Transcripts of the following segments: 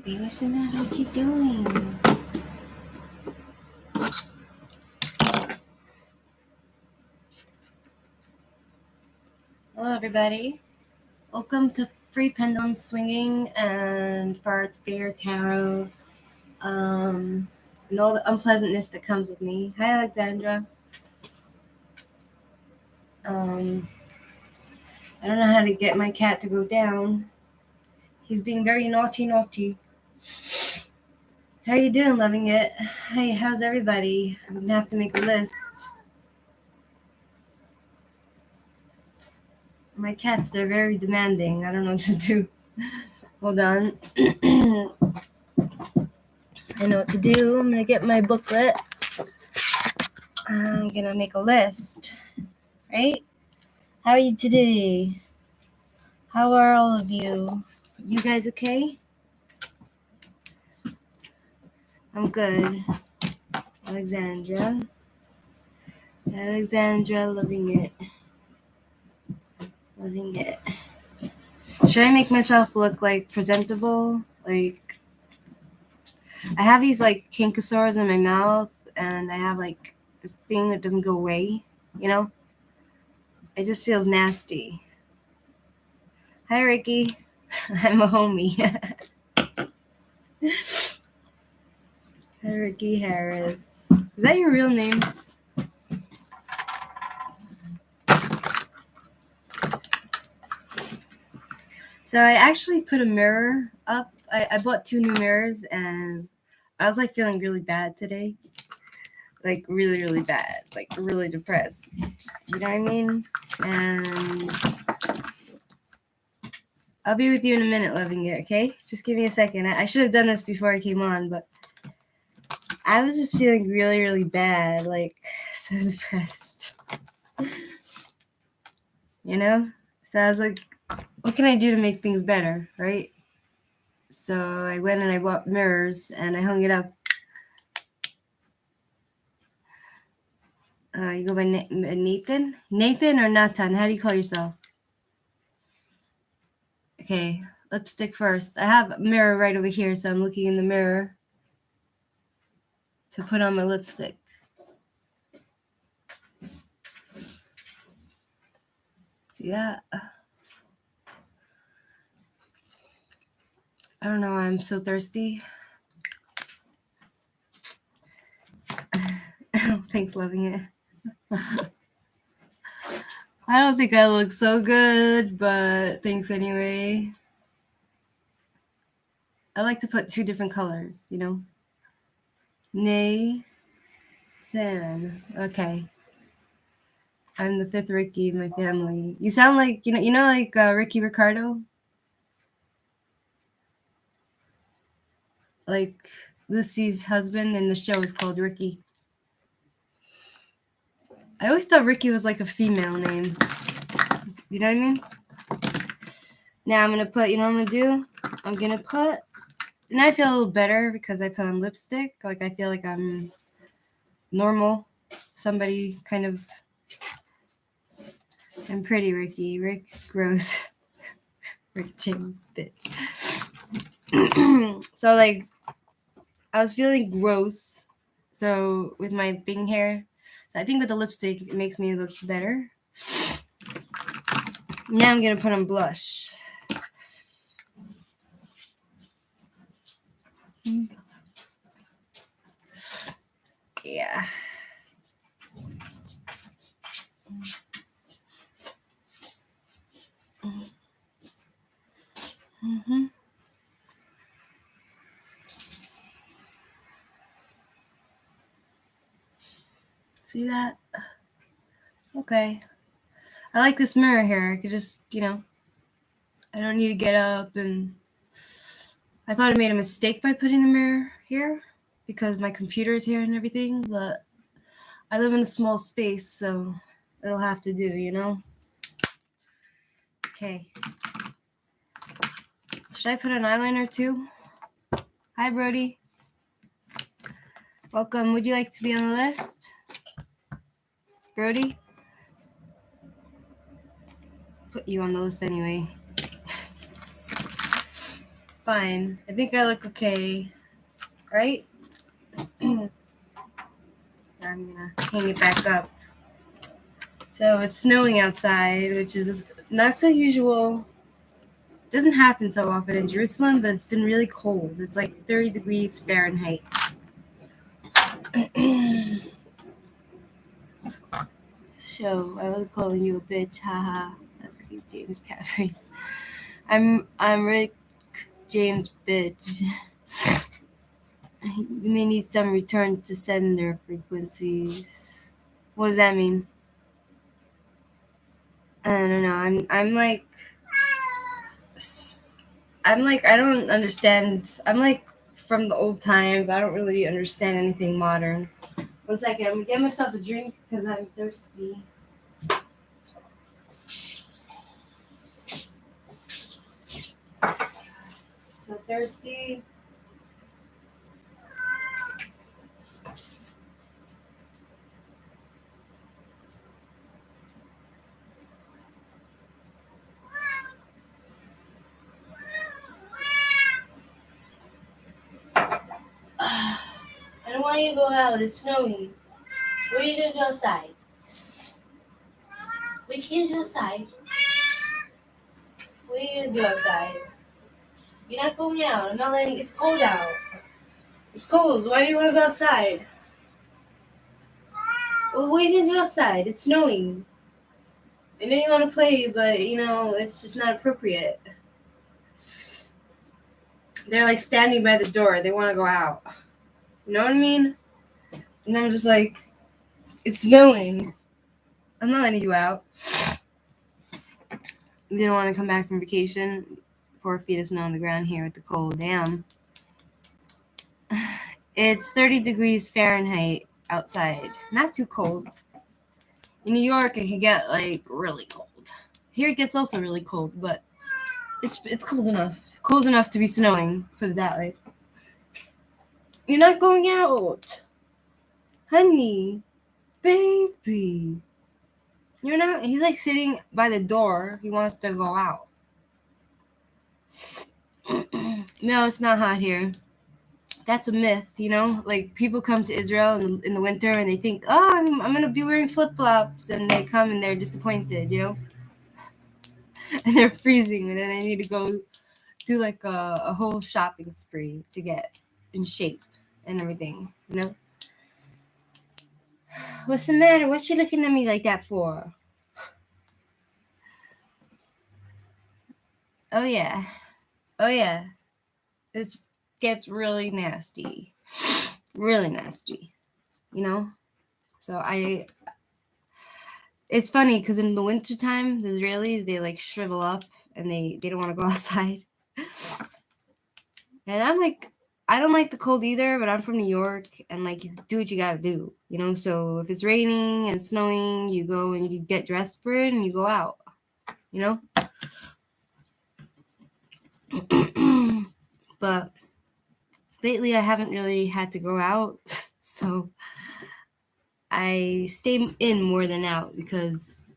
Baby, what's the matter? What you doing? Hello, everybody. Welcome to Free Pendulum Swinging and Farts Beer Tarot. And all the unpleasantness that comes with me. Hi, Alexandra. I don't know how to get my cat to go down. He's being very naughty. How are you doing? Loving it? Hey, how's everybody? I'm gonna have to make a list. My cats, they're very demanding. I don't know what to do. Hold on. I know what to do. I'm gonna get my booklet. I'm gonna make a list. Right? How are you today? How are all of you? You guys okay? I'm good. Alexandra, loving it. Should I make myself look like presentable? Like, I have these like canker-sores in my mouth, and I have like this thing that doesn't go away. You know, it just feels nasty. Hi, Ricky. I'm a homie. Hi, Ricky Harris. Is that your real name? So I actually put a mirror up. I bought 2 new mirrors, and I was like feeling really bad today. Like really, really bad. Like really depressed. You know what I mean? And I'll be with you in a minute, loving it, okay? Just give me a second. I should have done this before I came on, but I was just feeling really, really bad. Like, so depressed. You know? So I was like, what can I do to make things better, right? So I went and I bought mirrors and I hung it up. You go by Nathan? Nathan or Nathan? How do you call yourself? Okay, lipstick first. I have a mirror right over here, so I'm looking in the mirror to put on my lipstick. See that? I don't know why I'm so thirsty. Thanks, loving it. I don't think I look so good, but thanks anyway. I like to put 2 different colors, you know? Nathan. Okay. I'm the 5th Ricky in my family. You sound like, like Ricky Ricardo? Like Lucy's husband in the show is called Ricky. I always thought Ricky was like a female name. You know what I mean? Now I'm going to put, you know what I'm going to do? I'm going to put, and I feel a little better because I put on lipstick. Like I feel like I'm normal. Somebody kind of, I'm pretty Ricky. Rick gross. Rick Jim bitch. So like, I was feeling gross. So with my thing hair, so I think with the lipstick, it makes me look better. Now I'm going to put on blush. Yeah. Mm-hmm. See that? Okay. I like this mirror here. I could just, I don't need to get up, and I thought I made a mistake by putting the mirror here because my computer is here and everything, but I live in a small space, so it'll have to do, you know? Okay. Should I put an eyeliner too? Hi, Brody. Welcome. Would you like to be on the list? Brody? Put you on the list anyway. fine. I think I look okay, right? I'm gonna hang it back up. So it's snowing outside, which is not so usual. Doesn't happen so often in Jerusalem, but it's been really cold. It's like 30 degrees Fahrenheit. So I was calling you a bitch, haha. That's Rick James Caffrey. I'm Rick James bitch. You may need some return to sender frequencies. What does that mean? I don't know. I don't understand. I'm like from the old times. I don't really understand anything modern. 1 second, I'm gonna get myself a drink because I'm thirsty. So thirsty. I don't want you to go out. It's snowing. What are you gonna do outside? What are you gonna do outside? What are you gonna do outside? You're not going out. I'm not letting. It's cold out. It's cold. Why do you want to go outside? Well, what are you gonna do outside? It's snowing. I know you want to play, but it's just not appropriate. They're like standing by the door. They want to go out. You know what I mean? And I'm just like, it's snowing. I'm not letting you out. You didn't want to come back from vacation. 4 feet of snow on the ground here with the cold. Damn. It's 30 degrees Fahrenheit outside. Not too cold. In New York, it can get like really cold. Here it gets also really cold, but it's cold enough. Cold enough to be snowing. Put it that way. You're not going out, honey, baby. You're not. He's like sitting by the door. He wants to go out. No, it's not hot here. That's a myth, Like people come to Israel in the winter and they think, oh, I'm gonna be wearing flip flops, and they come and they're disappointed, and they're freezing, and then they need to go do like a whole shopping spree to get in shape and everything, What's the matter? What's she looking at me like that for? Oh yeah. This gets really nasty. Really nasty. So it's funny because in the wintertime, the Israelis, they like shrivel up and they don't want to go outside. And I'm like, I don't like the cold either, but I'm from New York, and like you do what you gotta do, So if it's raining and snowing, you go and you get dressed for it and you go out, But lately I haven't really had to go out, so I stay in more than out because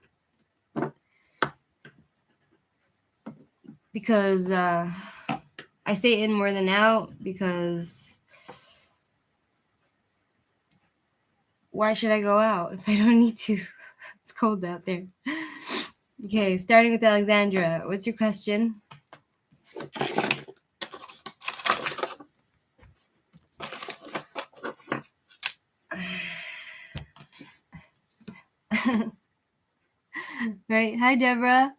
I stay in more than out because why should I go out if I don't need to? It's cold out there. Okay, starting with Alexandra. What's your question? Right. Hi, Deborah.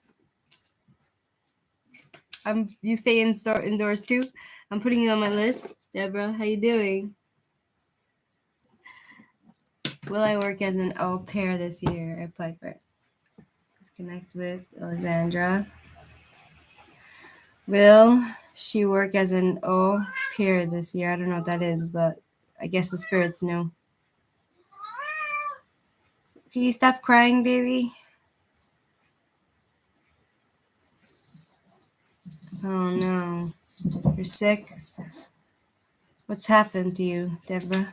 You stay indoors too? I'm putting you on my list. Deborah, how you doing? Will I work as an au pair this year? I applied for it. Let's connect with Alexandra. Will she work as an au pair this year? I don't know what that is, but I guess the spirits know. Can you stop crying, baby? Oh no. You're sick? What's happened to you, Deborah?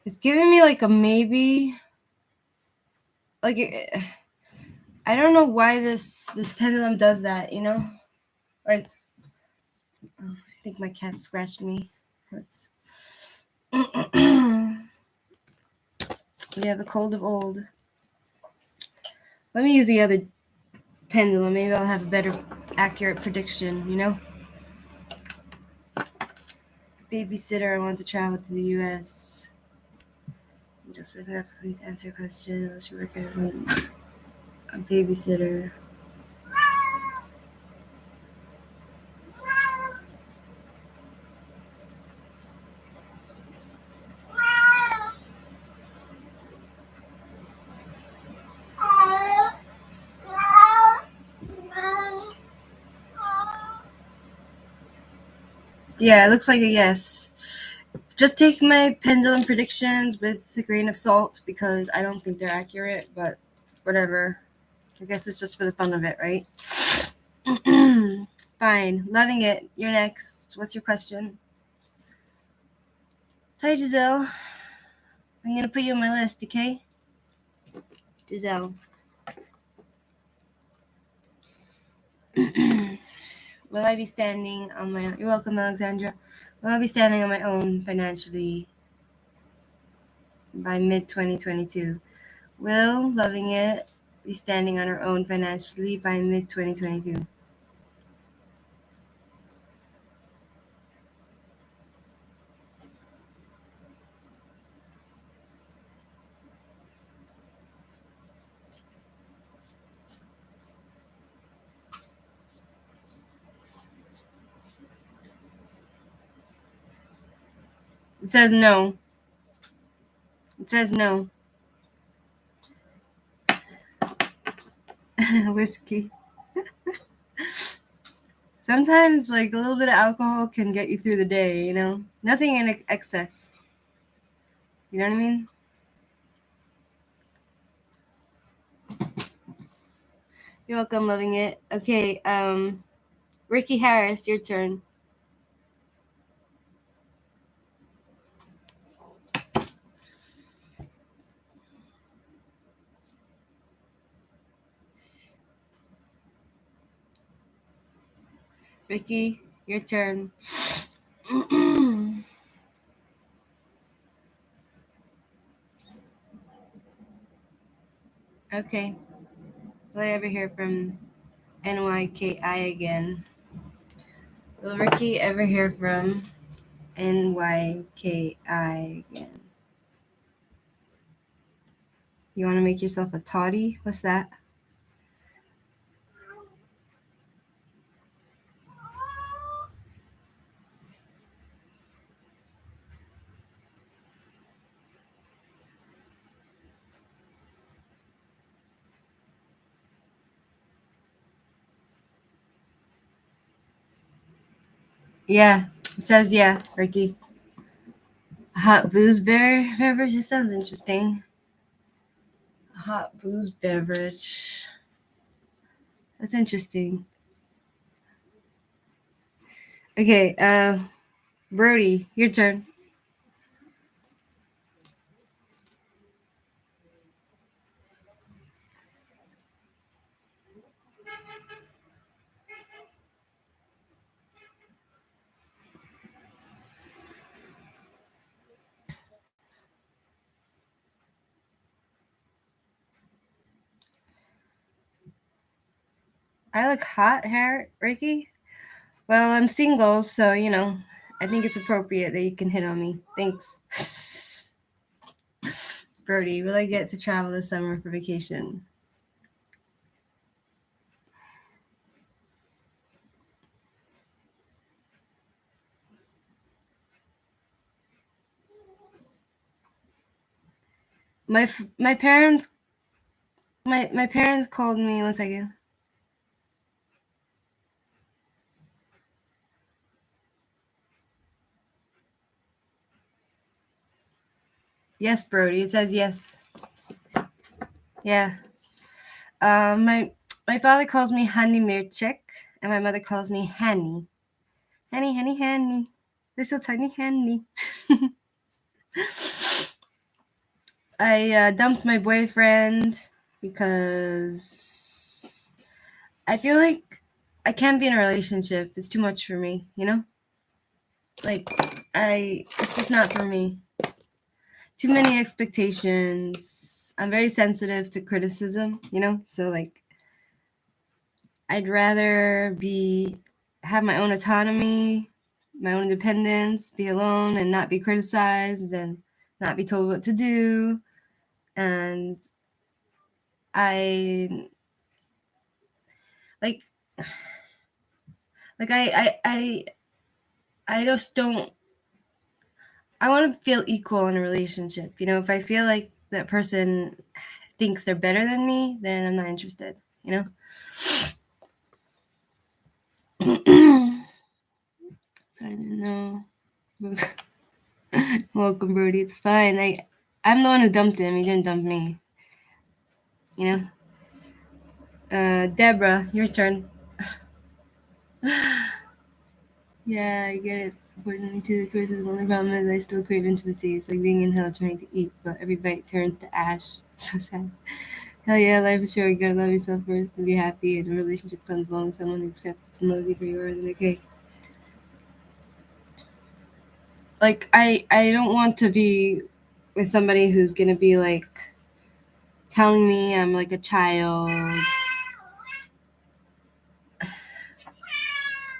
It's giving me like a maybe. Like I don't know why this pendulum does that, you know? Like I think my cat scratched me. Hurts. Yeah, the cold of old. Let me use the other pendulum. Maybe I'll have a better accurate prediction, you know? Babysitter, I want to travel to the US. Just for a second, please answer a question. Will she work as a babysitter? Yeah, it looks like a yes. Just take my pendulum predictions with a grain of salt because I don't think they're accurate, but whatever. I guess it's just for the fun of it, right? Fine. Loving it. You're next. What's your question? Hi, Giselle. I'm going to put you on my list, okay? Giselle. Will I be standing on my own? You're welcome, Alexandra. Will I be standing on my own financially by mid-2022? Will, loving it, be standing on her own financially by mid-2022? It says no. It says no. Whiskey. Sometimes, like, a little bit of alcohol can get you through the day, you know? Nothing in excess. You know what I mean? You're welcome, loving it. Okay, Ricky Harris, your turn. Ricky, your turn. Okay. Will I ever hear from NYKI again? Will Ricky ever hear from NYKI again? You want to make yourself a toddy? What's that? Yeah, it says yeah, Ricky. A hot booze beverage? It sounds interesting. A hot booze beverage. That's interesting. Okay, Brody, your turn. I look hot, Ricky? Well, I'm single, so, you know, I think it's appropriate that you can hit on me. Thanks. Brody, will I get to travel this summer for vacation? My parents my parents called me 1 second. Yes, Brody. It says yes. Yeah. My father calls me Honey Mirchek, and my mother calls me Hanny. Hanny, Hanny, Hanny. They're so tiny, Hanny. I dumped my boyfriend because I feel like I can't be in a relationship. It's too much for me, you know? Like, it's just not for me. Too many expectations. I'm very sensitive to criticism, you know? So, like, I'd rather have my own autonomy, my own independence, be alone and not be criticized and not be told what to do. And I like I just don't. I want to feel equal in a relationship. You know, if I feel like that person thinks they're better than me, then I'm not interested. You know. Sorry, no. Welcome, Brody. It's fine. I'm the one who dumped him. He didn't dump me. You know. Deborah, your turn. Yeah, I get it. According to the criticism, the only problem is I still crave intimacy. It's like being in hell trying to eat, but every bite turns to ash. So sad. Hell yeah, life is short. You gotta love yourself first and be happy. And a relationship comes along with someone who accepts and loves you for you are, then okay. Like I don't want to be with somebody who's gonna be like telling me I'm like a child.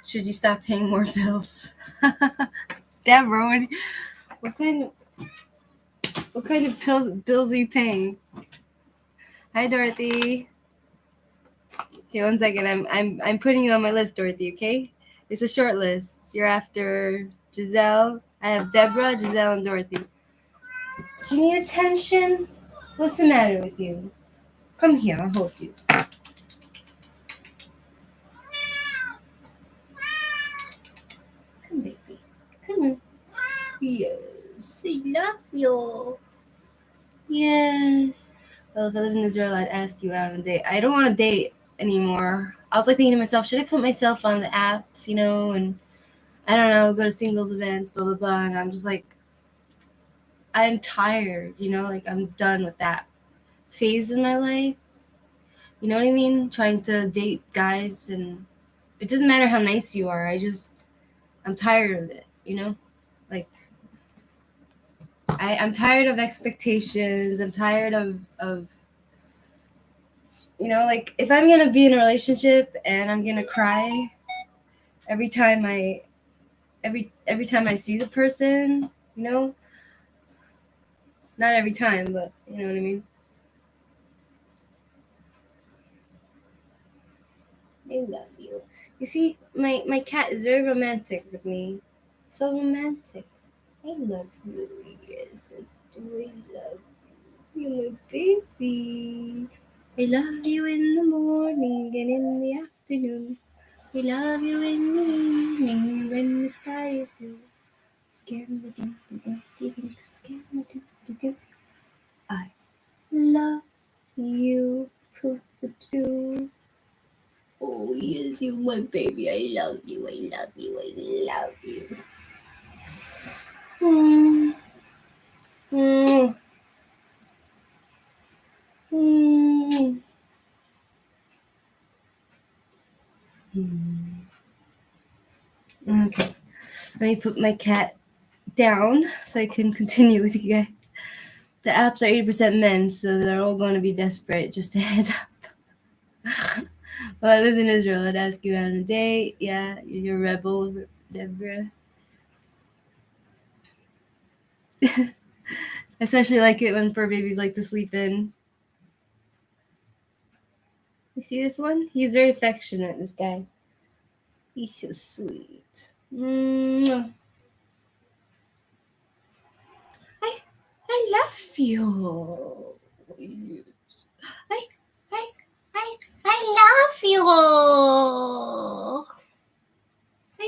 Should you stop paying more bills? Deborah, what kind of bills are you paying? Hi, Dorothy. Okay, 1 second. I'm putting you on my list, Dorothy. Okay, it's a short list. You're after Giselle. I have Deborah, Giselle, and Dorothy. Do you need attention? What's the matter with you? Come here. I'll hold you. Come, baby. Come on. Yes, I love you. Yes. Well, if I live in Israel, I'd ask you out on a date. I don't want to date anymore. I was like thinking to myself, should I put myself on the apps, you know, and I don't know, go to singles events, blah, blah, blah. And I'm just like, I'm tired, you know, like I'm done with that phase in my life. You know what I mean? Trying to date guys, and it doesn't matter how nice you are. I'm tired of it, you know? Like, I'm tired of expectations. I'm tired of you know, like if I'm gonna be in a relationship and I'm gonna cry every time every time I see the person, you know, not every time, but you know what I mean. I love you. You see, my cat is very romantic with me. So romantic. I love you. Yes, I do. I love you, my baby. I love you in the morning and in the afternoon. I love you in the evening when the sky is blue. Scare me, do, scare me, do. I love you, do. Oh, yes, you, my baby. I love you. I love you. I love you. Mm. Mm. Mm. Mm. Okay, let me put my cat down so I can continue with you guys. The apps are 80% men, so they're all going to be desperate. Just a heads up. Well, I lived in Israel. I'd ask you out on a date. Yeah, you're a rebel, Deborah. Especially like it when fur babies like to sleep in. You see this one? He's very affectionate, this guy. He's so sweet. Mwah. I love you. I, I, I love you. I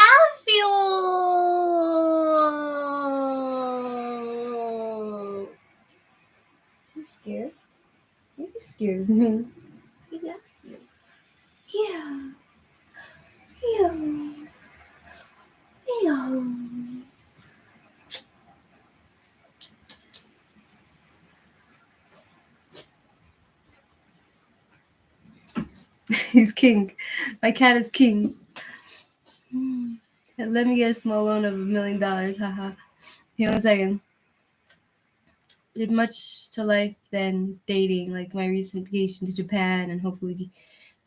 love you. I'm scared. You're scared of me. I love you. Yeah. Yeah. Yeah. He's king. My cat is king. Let me get a small loan of $1 million. Haha. Here, 1 second. Did much to life than dating, like my recent vacation to Japan, and hopefully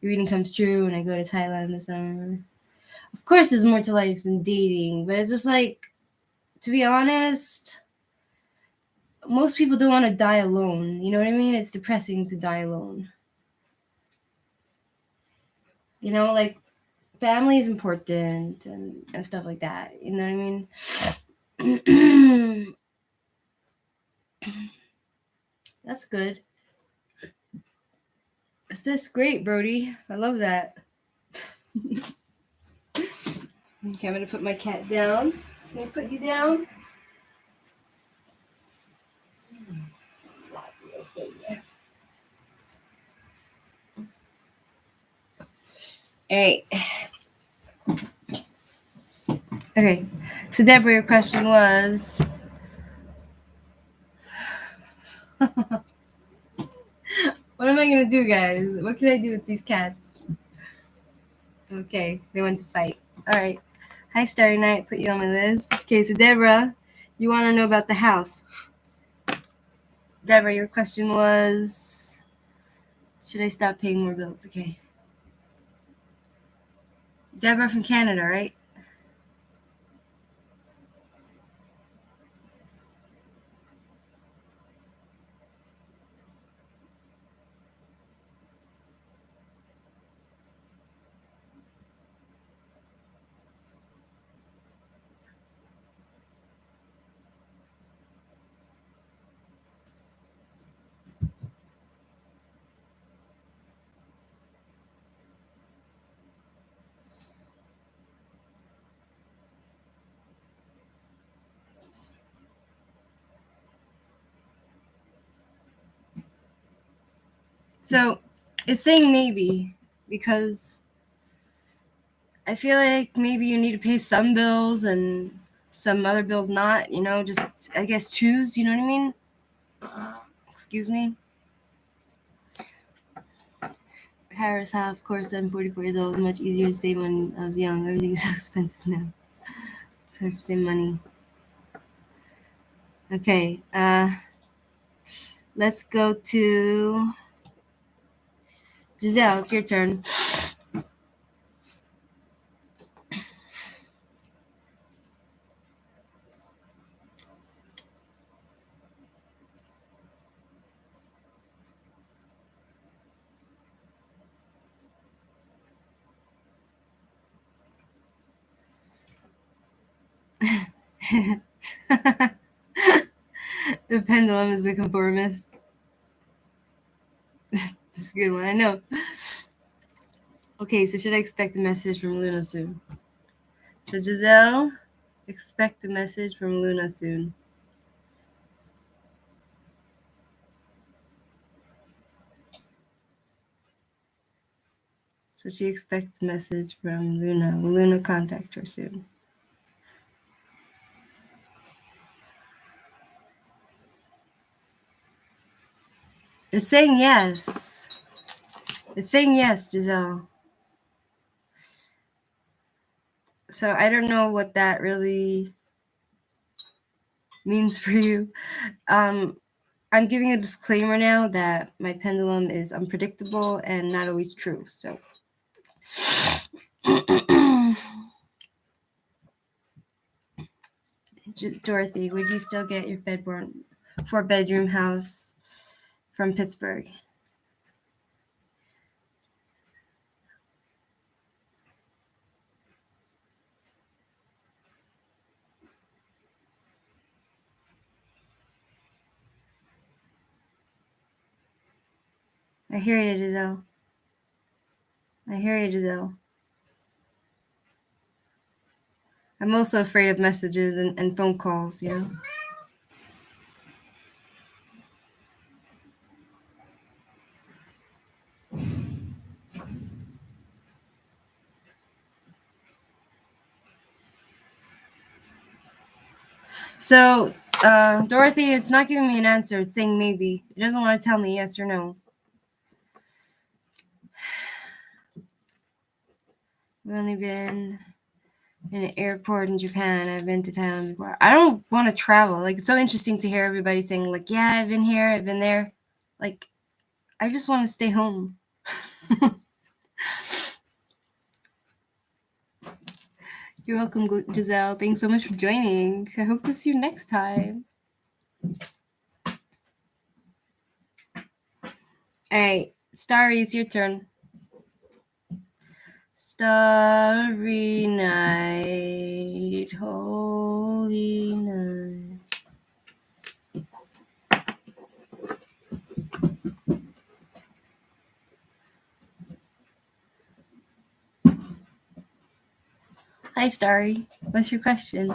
your reading comes true and I go to Thailand this summer. Of course, there's more to life than dating, but it's just like, to be honest, most people don't want to die alone. You know what I mean? It's depressing to die alone. You know, like, family is important and stuff like that. You know what I mean? That's good. That's great, Brody. I love that. Okay, I'm gonna put my cat down. Can I put you down? All right. Okay. So Deborah, your question was. What am I gonna do, guys? What can I do with these cats? Okay, they went to fight. All right. Hi, Starry Night. Put you on my list. Okay, so Deborah, you want to know about the house. Deborah, your question was, should I stop paying more bills? Okay. Deborah from Canada, right? So it's saying maybe because I feel like maybe you need to pay some bills and some other bills not, you know, just, I guess, choose, you know what I mean? Excuse me. Harris, of course, I'm 44 years old. Much easier to save when I was young. Everything is so expensive now. It's hard to save money. Okay, let's go to Giselle. It's your turn. The pendulum is the conformist. That's a good one, I know. Okay, so should I expect a message from Luna soon? Should Giselle expect a message from Luna soon? So she expects a message from Luna. Will Luna contact her soon? It's saying yes. It's saying yes, Giselle. So I don't know what that really means for you. I'm giving a disclaimer now that my pendulum is unpredictable and not always true. So Dorothy, would you still get your 4-bedroom house from Pittsburgh? I hear you, Giselle. I hear you, Giselle. I'm also afraid of messages and phone calls, you know? So, Dorothy, it's not giving me an answer. It's saying maybe. It doesn't want to tell me yes or no. I've only been in an airport in Japan. I've been to Thailand before. I don't want to travel. Like, it's so interesting to hear everybody saying, like, yeah, I've been here, I've been there. Like, I just want to stay home. You're welcome, Giselle. Thanks so much for joining. I hope to see you next time. All right, Starry, it's your turn. Starry night, holy night. Hi, Starry. What's your question?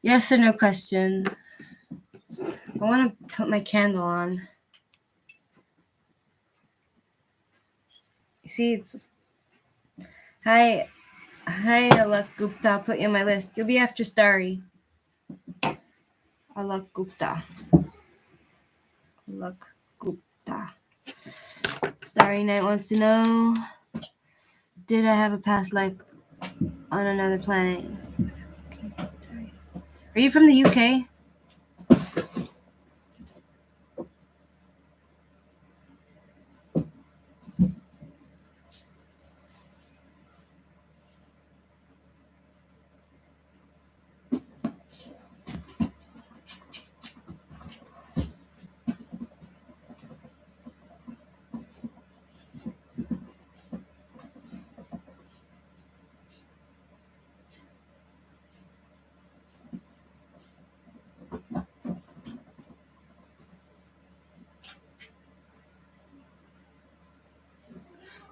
Yes or no question? I want to put my candle on. See, it's... Hi, Alak Gupta. I'll put you on my list. You'll be after Starry. Alak Gupta. Alak Gupta. Starry Night wants to know, did I have a past life on another planet? Are you from the UK?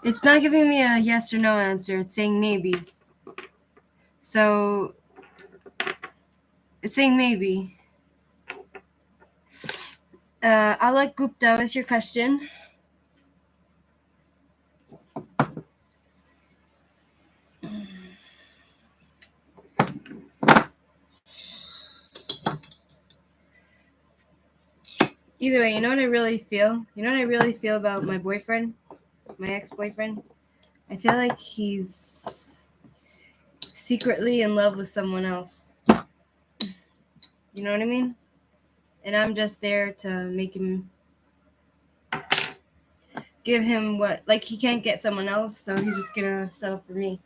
It's not giving me a yes or no answer. It's saying maybe. So, it's saying maybe. Alak Gupta, what's your question? Either way, you know what I really feel? You know what I really feel about my boyfriend? My ex-boyfriend? I feel like he's secretly in love with someone else. You know what I mean? And I'm just there to make him... give him what... Like, he can't get someone else, so he's just gonna settle for me.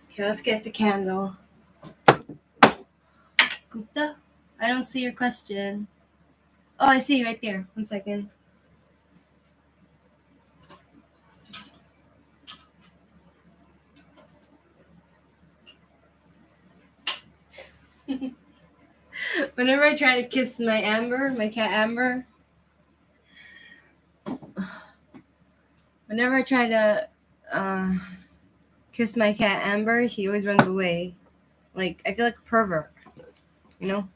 Okay, let's get the candle. Gupta? I don't see your question. Oh, I see, right there. 1 second. Whenever I try to kiss my Amber, my cat Amber, whenever I try to kiss my cat Amber, he always runs away. Like, I feel like a pervert, you know?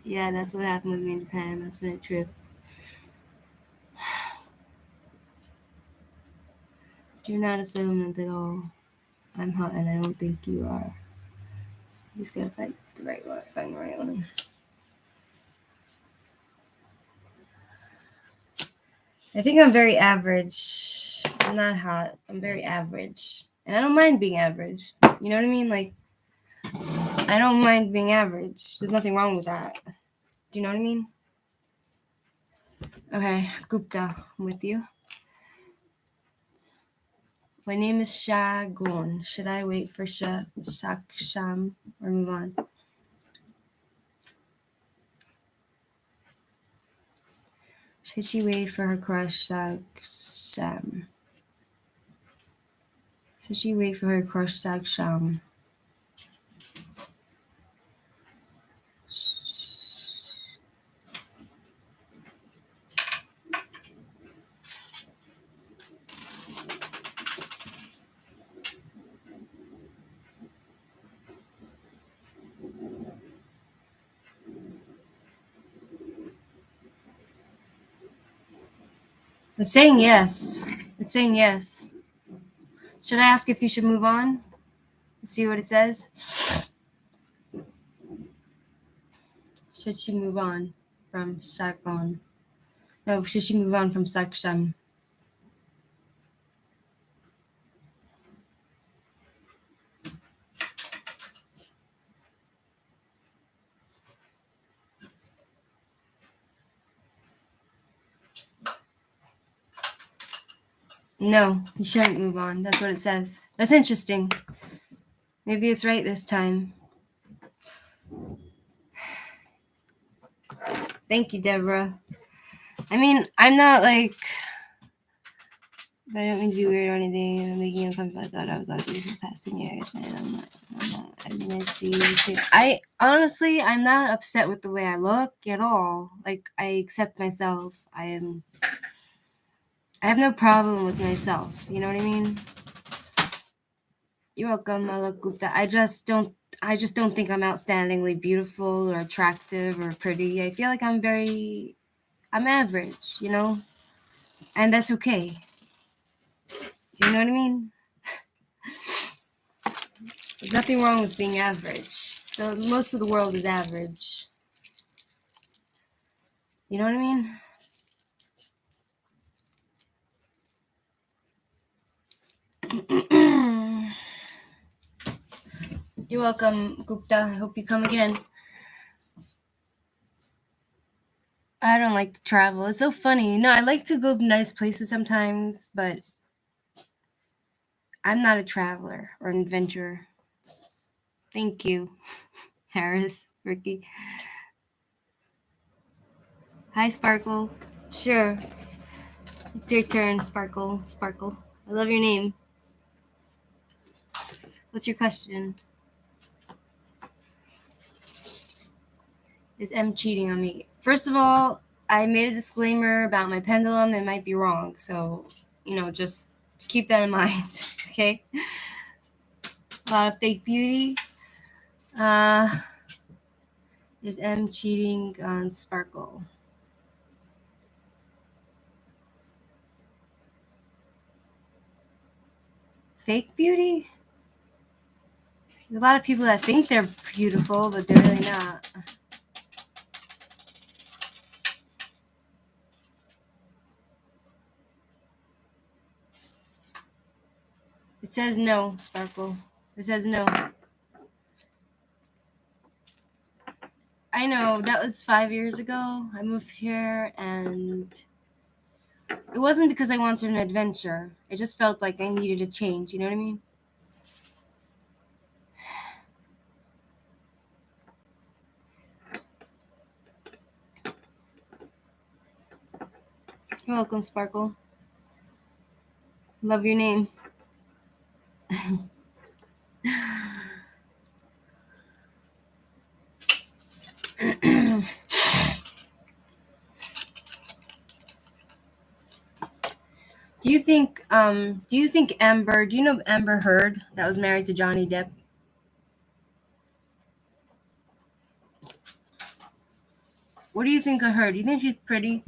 Yeah, that's what happened with me in Japan. That's been a trip. You're not a settlement at all. I'm hot and I don't think you are. You just gotta fight the right one. Find the right one. I think I'm very average. I'm not hot. I'm very average. And I don't mind being average. You know what I mean? Like, I don't mind being average. There's nothing wrong with that. Do you know what I mean? Okay, Gupta, I'm with you. My name is Shagun. Should I wait for Shaksham or move on? Should she wait for her crush Shaksham? Should she wait for her crush Shaksham? It's saying yes. It's saying yes. Should I ask if you should move on? See what it says? Should she move on? from Sakon? No, should she move on from Saksham? No, you shouldn't move on. That's what it says. That's interesting. Maybe it's right this time. Thank you, Deborah. I mean, I'm not like, I don't mean to be weird or anything. I'm making you uncomfortable. I thought I was ugly for the past 10 years. And I'm not. I mean, I see. I'm not upset with the way I look at all. Like, I accept myself. I have no problem with myself. You know what I mean? You're welcome, Malak Gupta. I just don't think I'm outstandingly beautiful or attractive or pretty. I feel like I'm average, you know? And that's okay. You know what I mean? There's nothing wrong with being average. So most of the world is average. You know what I mean? You're welcome, Gupta. I hope you come again. I don't like to travel. It's so funny. No, I like to go to nice places sometimes, but I'm not a traveler or an adventurer. Thank you, Harris, Ricky. Hi, Sparkle. Sure. It's your turn, Sparkle. Sparkle. I love your name. What's your question? Is M cheating on me? First of all, I made a disclaimer about my pendulum. It might be wrong. So, just keep that in mind. Okay? A lot of fake beauty. Is M cheating on Sparkle? Fake beauty? There's a lot of people that think they're beautiful, but they're really not. It says no, Sparkle. It says no. I know, that was 5 years ago. I moved here, and it wasn't because I wanted an adventure. It just felt like I needed a change. You know what I mean? You're welcome, Sparkle. Love your name. Do you think Amber, do you know Amber Heard that was married to Johnny Depp? What do you think of her? Do you think she's pretty?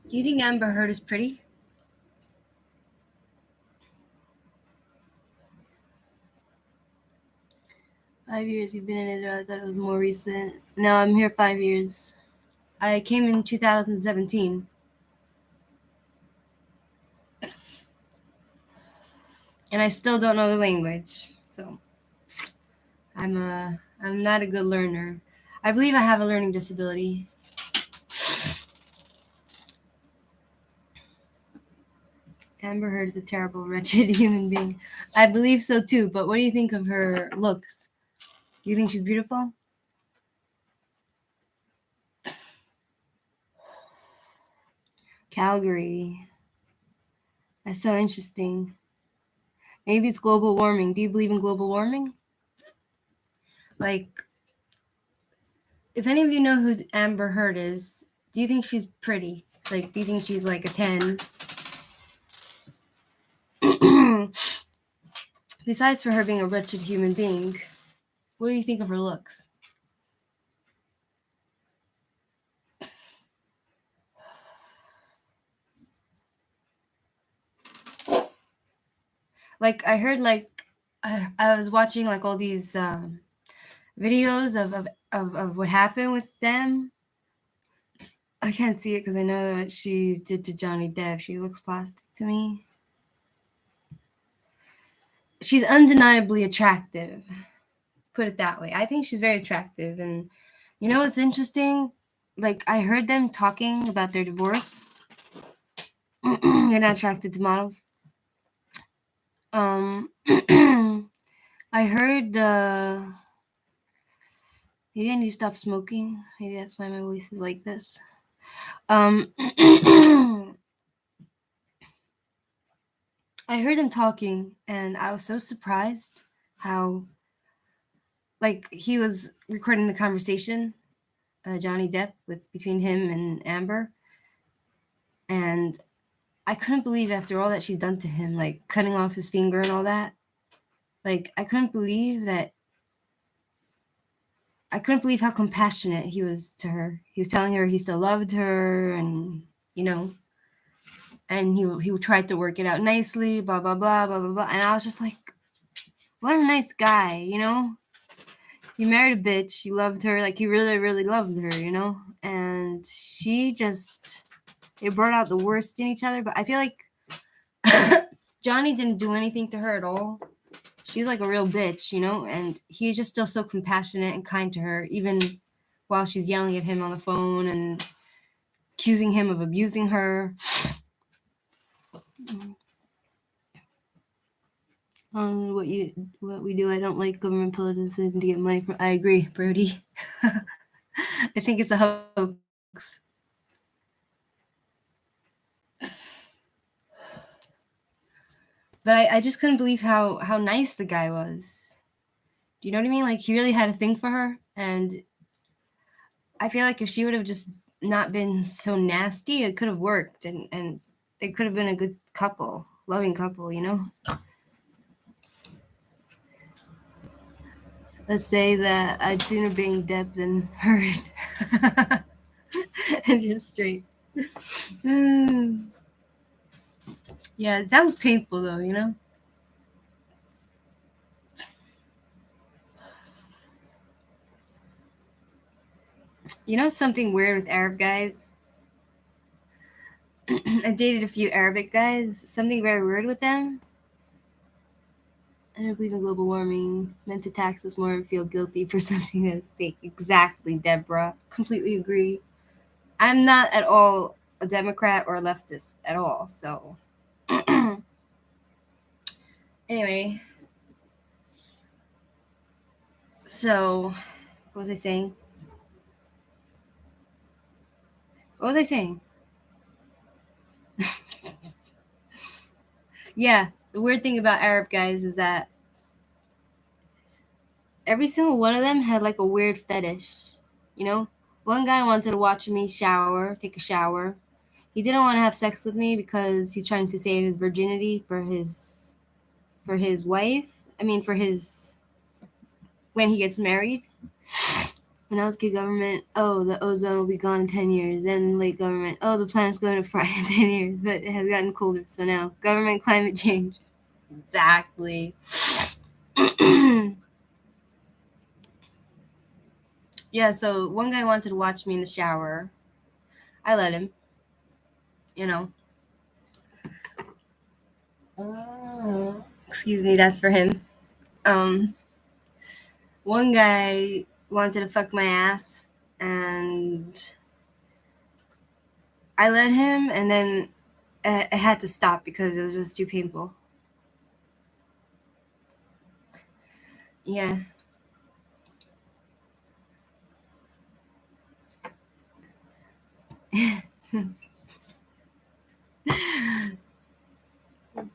Do you think Amber Heard is pretty? Five years you've been in Israel. I thought it was more recent. No, I'm here 5 years. I came in 2017. And I still don't know the language. So I'm not a good learner. I believe I have a learning disability. Amber Heard is a terrible, wretched human being. I believe so too, but what do you think of her looks? Do you think she's beautiful? Calgary. That's so interesting. Maybe it's global warming. Do you believe in global warming? Like, if any of you know who Amber Heard is, do you think she's pretty? Like, do you think she's like a 10? Besides for her being a wretched human being, what do you think of her looks? Like I heard like I was watching like all these videos of what happened with them. I can't see it because I know that she did to Johnny Depp. She looks plastic to me. She's undeniably attractive. Put it that way. I think she's very attractive. And you know what's interesting? Like I heard them talking about their divorce. They're not attracted to models. I heard maybe I need to stop smoking. Maybe that's why my voice is like this. I heard them talking, and I was so surprised how, like, he was recording the conversation, Johnny Depp, between him and Amber, and I couldn't believe after all that she's done to him, like cutting off his finger and all that. Like, I couldn't believe how compassionate he was to her. He was telling her he still loved her, and and he tried to work it out nicely, blah blah blah blah blah blah. And I was just like, what a nice guy, You married a bitch, you loved her, like you really really loved her, and it brought out the worst in each other. But I feel like Johnny didn't do anything to her at all. She was like a real bitch, and he's just still so compassionate and kind to her, even while she's yelling at him on the phone and accusing him of abusing her. What we do, I don't like government politicians to get money from. I agree, Brody. I think it's a hoax. But I just couldn't believe how nice the guy was. Do you know what I mean? Like, he really had a thing for her. And I feel like if she would have just not been so nasty, it could have worked. And they could have been a good couple, loving couple, Let's say that I'd sooner bring Depp than hurt. And just straight. Yeah, it sounds painful though, You know something weird with Arab guys? I dated a few Arabic guys. Something very weird with them. I don't believe in global warming. Meant to tax us more and feel guilty for something that's fake. Exactly, Deborah. Completely agree. I'm not at all a Democrat or a leftist at all. So, anyway. So, what was I saying? What was I saying? Yeah, the weird thing about Arab guys is that every single one of them had like a weird fetish, One guy wanted to watch me take a shower. He didn't want to have sex with me because he's trying to save his virginity for his wife. I mean, when he gets married. When I was kid, government, the ozone will be gone in 10 years. Then late government, the planet's going to fry in 10 years. But it has gotten colder. So now, government, climate change. Exactly. Yeah, so one guy wanted to watch me in the shower. I let him, Excuse me, that's for him. One guy wanted to fuck my ass, and I let him, and then it had to stop because it was just too painful. Yeah.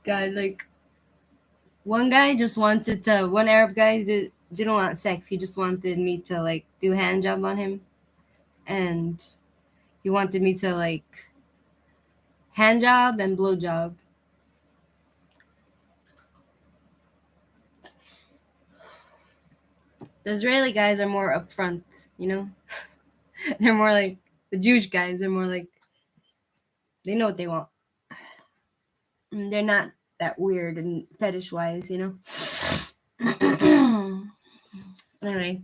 God, like, one Arab guy didn't want sex. He just wanted me to, like, do a hand job on him. And he wanted me to, like, hand job and blow job. The Israeli guys are more upfront, They're more like the Jewish guys. They're more like, they know what they want. They're not that weird and fetish wise, Anyway.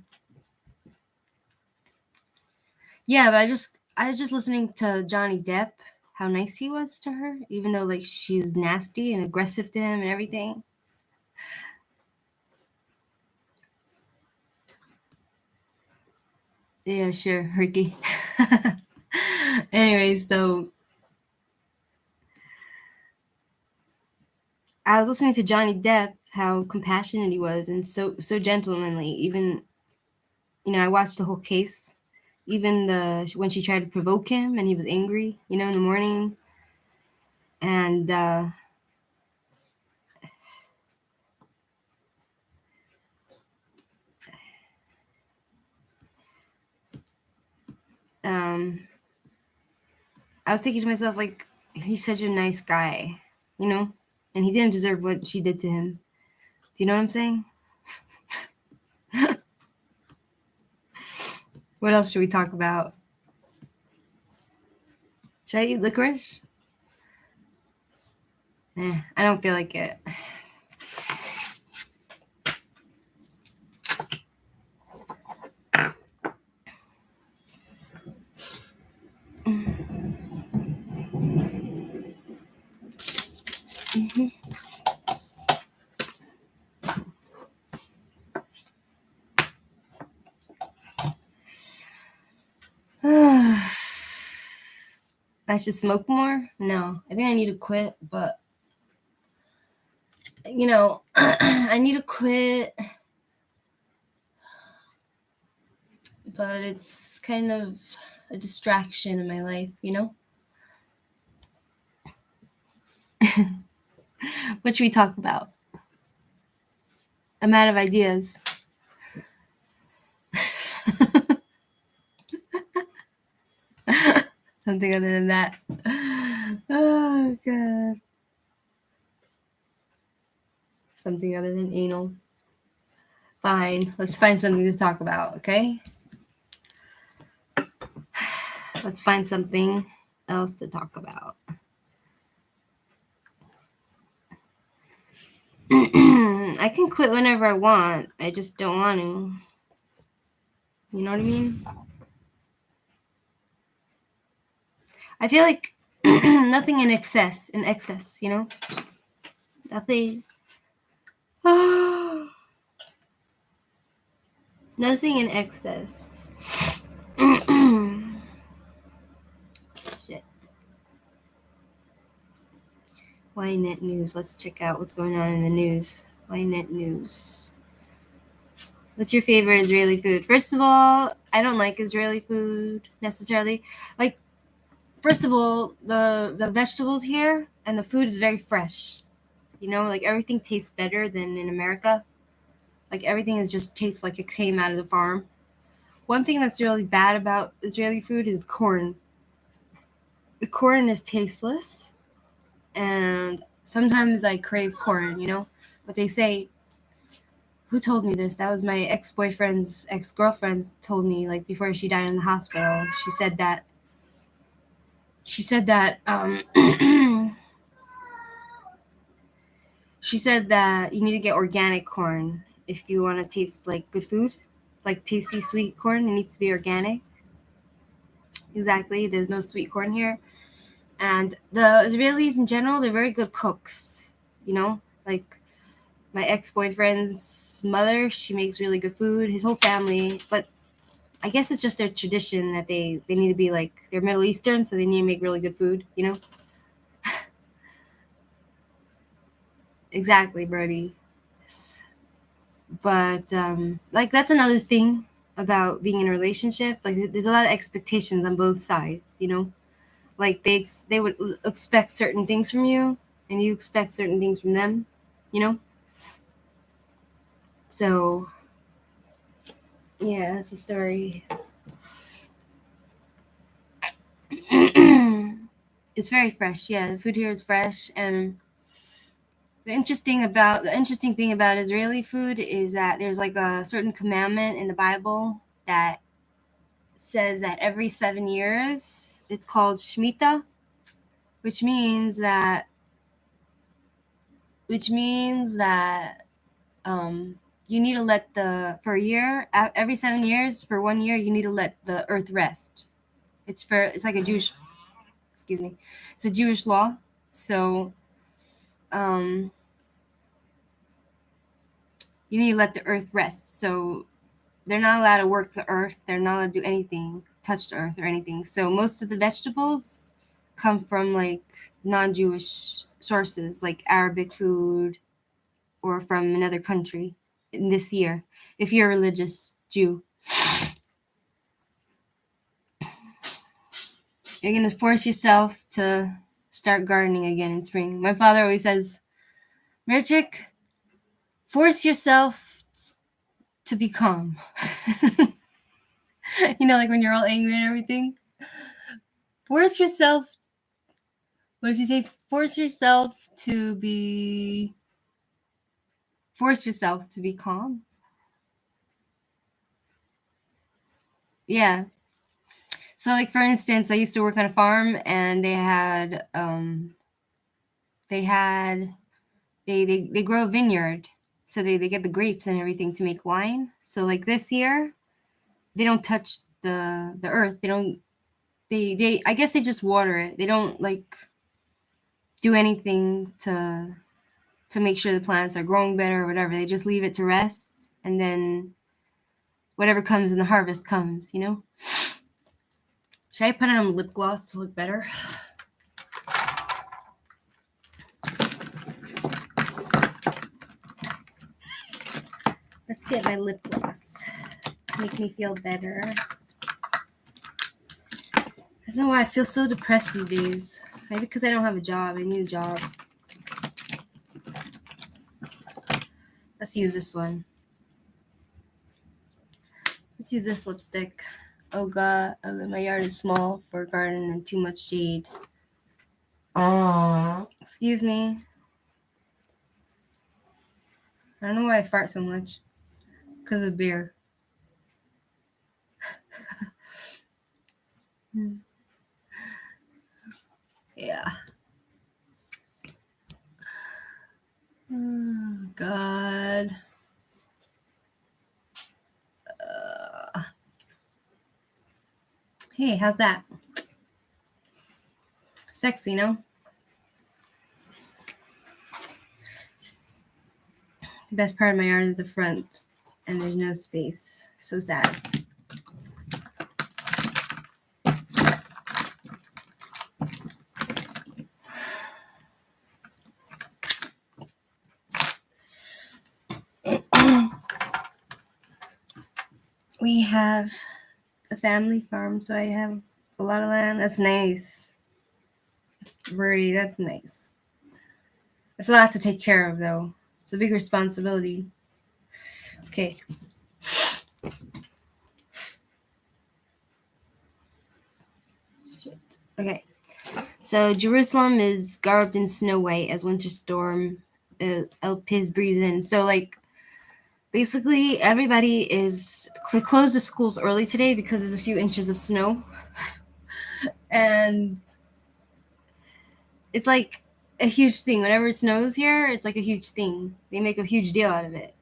Yeah, but I was just listening to Johnny Depp, how nice he was to her, even though like she's nasty and aggressive to him and everything. Yeah, sure, Ricky. Anyways, so I was listening to Johnny Depp, how compassionate he was and so gentlemanly. Even I watched the whole case. Even when she tried to provoke him and he was angry, in the morning, and I was thinking to myself, like, he's such a nice guy, and he didn't deserve what she did to him. Do you know what I'm saying? What else should we talk about? Should I eat licorice? I don't feel like it. I should smoke more? No, I think I need to quit, but I need to quit, but it's kind of a distraction in my life, What should we talk about? I'm out of ideas. Something other than that. Oh, God. Something other than anal. Fine. Let's find something to talk about, okay? Let's find something else to talk about. I can quit whenever I want. I just don't want to. You know what I mean? I feel like nothing in excess, Nothing. Nothing in excess. Shit. Ynet News. Let's check out what's going on in the news. Ynet News. What's your favorite Israeli food? First of all, I don't like Israeli food necessarily. Like, first of all, the vegetables here and the food is very fresh. Like everything tastes better than in America. Like everything just tastes like it came out of the farm. One thing that's really bad about Israeli food is corn. The corn is tasteless, and sometimes I crave corn, But they say, who told me this? That was my ex-boyfriend's ex-girlfriend told me, like, before she died in the hospital. She said that she said that you need to get organic corn if you want to taste like good food, like tasty sweet corn. It needs to be organic. Exactly. There's no sweet corn here. And the Israelis in general, they're very good cooks, like my ex-boyfriend's mother, she makes really good food, his whole family, but I guess it's just their tradition that they need to be like, they're Middle Eastern, so they need to make really good food, Exactly, Brody. But like that's another thing about being in a relationship. Like there's a lot of expectations on both sides, Like they would expect certain things from you, and you expect certain things from them, So yeah, that's the story. It's very fresh. Yeah, the food here is fresh, and the interesting thing about Israeli food is that there's like a certain commandment in the Bible that says that every 7 years it's called Shemitah, which means that which means that you need to let for a year, every 7 years, for 1 year, you need to let the earth rest. It's like a Jewish, excuse me, it's a Jewish law. So um, you need to let the earth rest. So they're not allowed to work the earth. They're not allowed to do anything, touch the earth or anything. So most of the vegetables come from like non-Jewish sources, like Arabic food or from another country in this year, if you're a religious Jew. You're going to force yourself to start gardening again in spring. My father always says, Mirchik, force yourself to be calm. Like when you're all angry and everything. Force yourself, what does he say? Force yourself to be calm. Yeah. So like for instance, I used to work on a farm and they grow a vineyard. So they get the grapes and everything to make wine. So like this year, they don't touch the earth. They I guess they just water it. They don't like do anything to make sure the plants are growing better or whatever. They just leave it to rest, and then whatever comes in the harvest comes, Should I put on lip gloss to look better? Let's get my lip gloss to make me feel better. I don't know why I feel so depressed these days. Maybe because I don't have a job. I need a job. Let's use this one. Let's use this lipstick. Oh God, my yard is small for a garden and too much shade. Excuse me. I don't know why I fart so much. Because of beer. Yeah. Oh, God. Hey, how's that? Sexy, no? The best part of my yard is the front, and there's no space. So sad. We have a family farm, so I have a lot of land. That's nice. Birdie, that's nice. It's a lot to take care of, though. It's a big responsibility. Okay. Shit. Okay. So Jerusalem is garbed in snow white as winter storm El Piz breeze in. So like basically everybody is closed the schools early today because there's a few inches of snow. And it's like a huge thing. Whenever it snows here, it's like a huge thing. They make a huge deal out of it.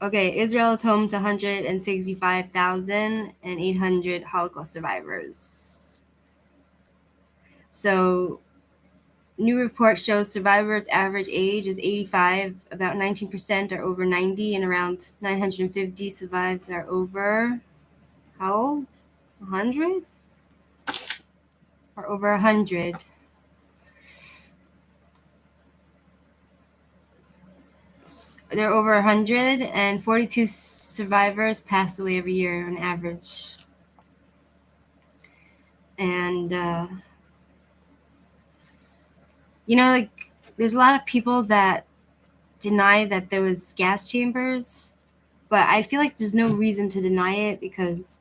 Okay, Israel is home to 165,800 Holocaust survivors. So, new report shows survivors' average age is 85. About 19% are over 90, and around 950 survivors are over, how old? 100? Or over 100. They're over 100, and 42 survivors pass away every year on average. And, like, there's a lot of people that deny that there was gas chambers, but I feel like there's no reason to deny it because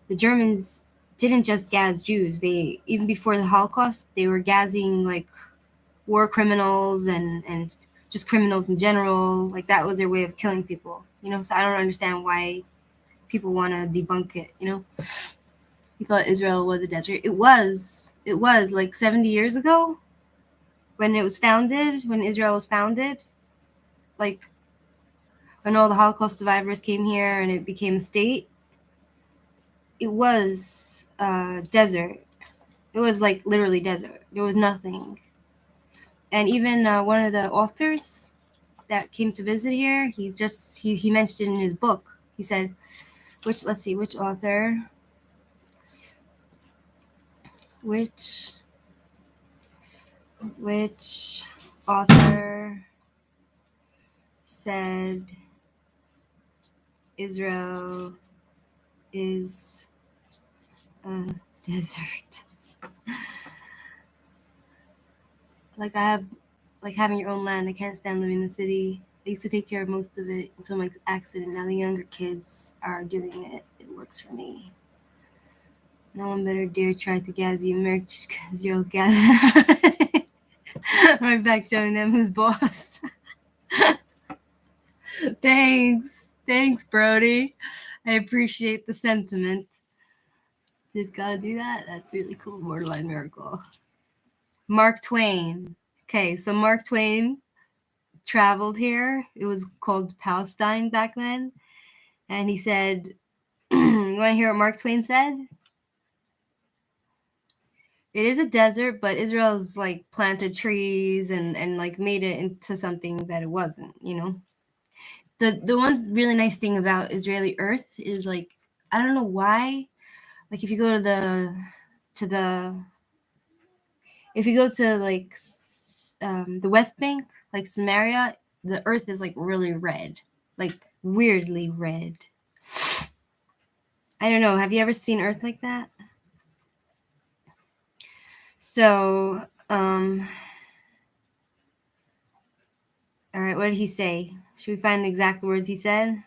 the Germans didn't just gas Jews. They, even before the Holocaust, they were gassing, like, war criminals and just criminals in general. Like, that was their way of killing people, so I don't understand why people want to debunk it. You thought Israel was a desert. It was like 70 years ago. when it was founded, when Israel was founded, like when all the Holocaust survivors came here and it became a state, it was desert. It was like literally desert. There was nothing. And even one of the authors that came to visit here, he mentioned in his book. He said, which author? Which author said Israel is a desert? Like having your own land. I can't stand living in the city. I used to take care of most of it until my accident. Now the younger kids are doing it. It works for me. No one better dare try to gas you, Merc, just because you'll gas. Right back showing them who's boss. Thanks, Brody. I appreciate the sentiment. Did God do that? That's really cool. Borderline miracle. Mark Twain. Okay, so Mark Twain traveled here. It was called Palestine back then. And he said, you want to hear what Mark Twain said? It is a desert, but Israel's like planted trees and like made it into something that it wasn't, you know? The one really nice thing about Israeli earth is like, I don't know why, like if you go to like the West Bank, like Samaria, the earth is like really red, like weirdly red. I don't know. Have you ever seen earth like that? So, all right, what did he say? Should we find the exact words he said?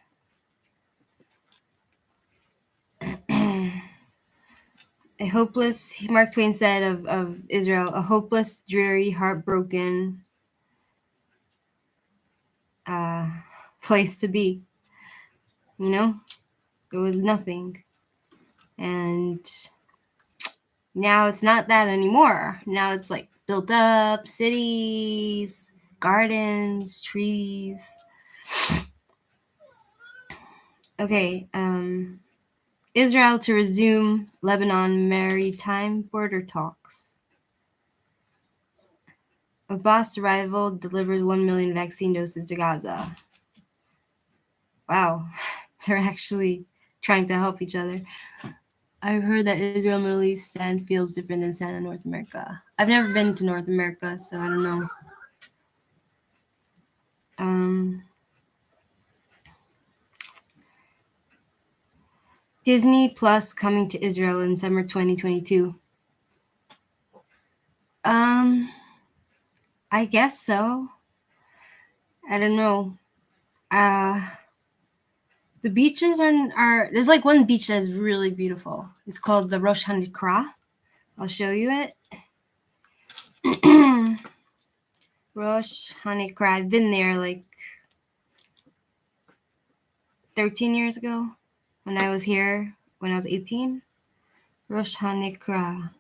Mark Twain said of Israel, a hopeless, dreary, heartbroken place to be. You know? It was nothing. And now it's not that anymore. Now it's like built up cities, gardens, trees. Okay, Israel to resume Lebanon maritime border talks. Abbas' arrival delivers 1 million vaccine doses to Gaza. Wow, they're actually trying to help each other. I've heard that Israel, Middle East, and feels different than Santa North America. I've never been to North America, so I don't know. Disney Plus coming to Israel in summer 2022. I guess so. I don't know. The beaches are there's like one beach that's really beautiful. It's called the Rosh Hanikra. I'll show you it. Rosh Hanikra. I've been there like 13 years ago when I was here when I was 18. Rosh Hanikra.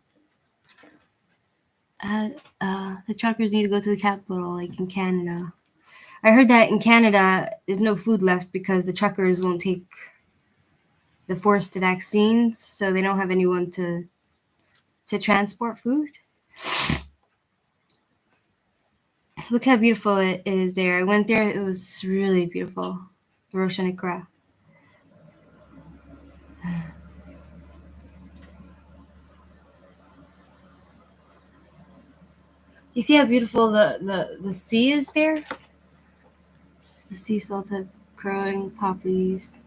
The truckers need to go to the capital, like in Canada. I heard that in Canada, there's no food left because the truckers won't take the forced vaccines, so they don't have anyone to transport food. Look how beautiful it is there. I went there. It was really beautiful. The Rosh Hanikra. You see how beautiful the sea is there? The sea salt have growing poppies.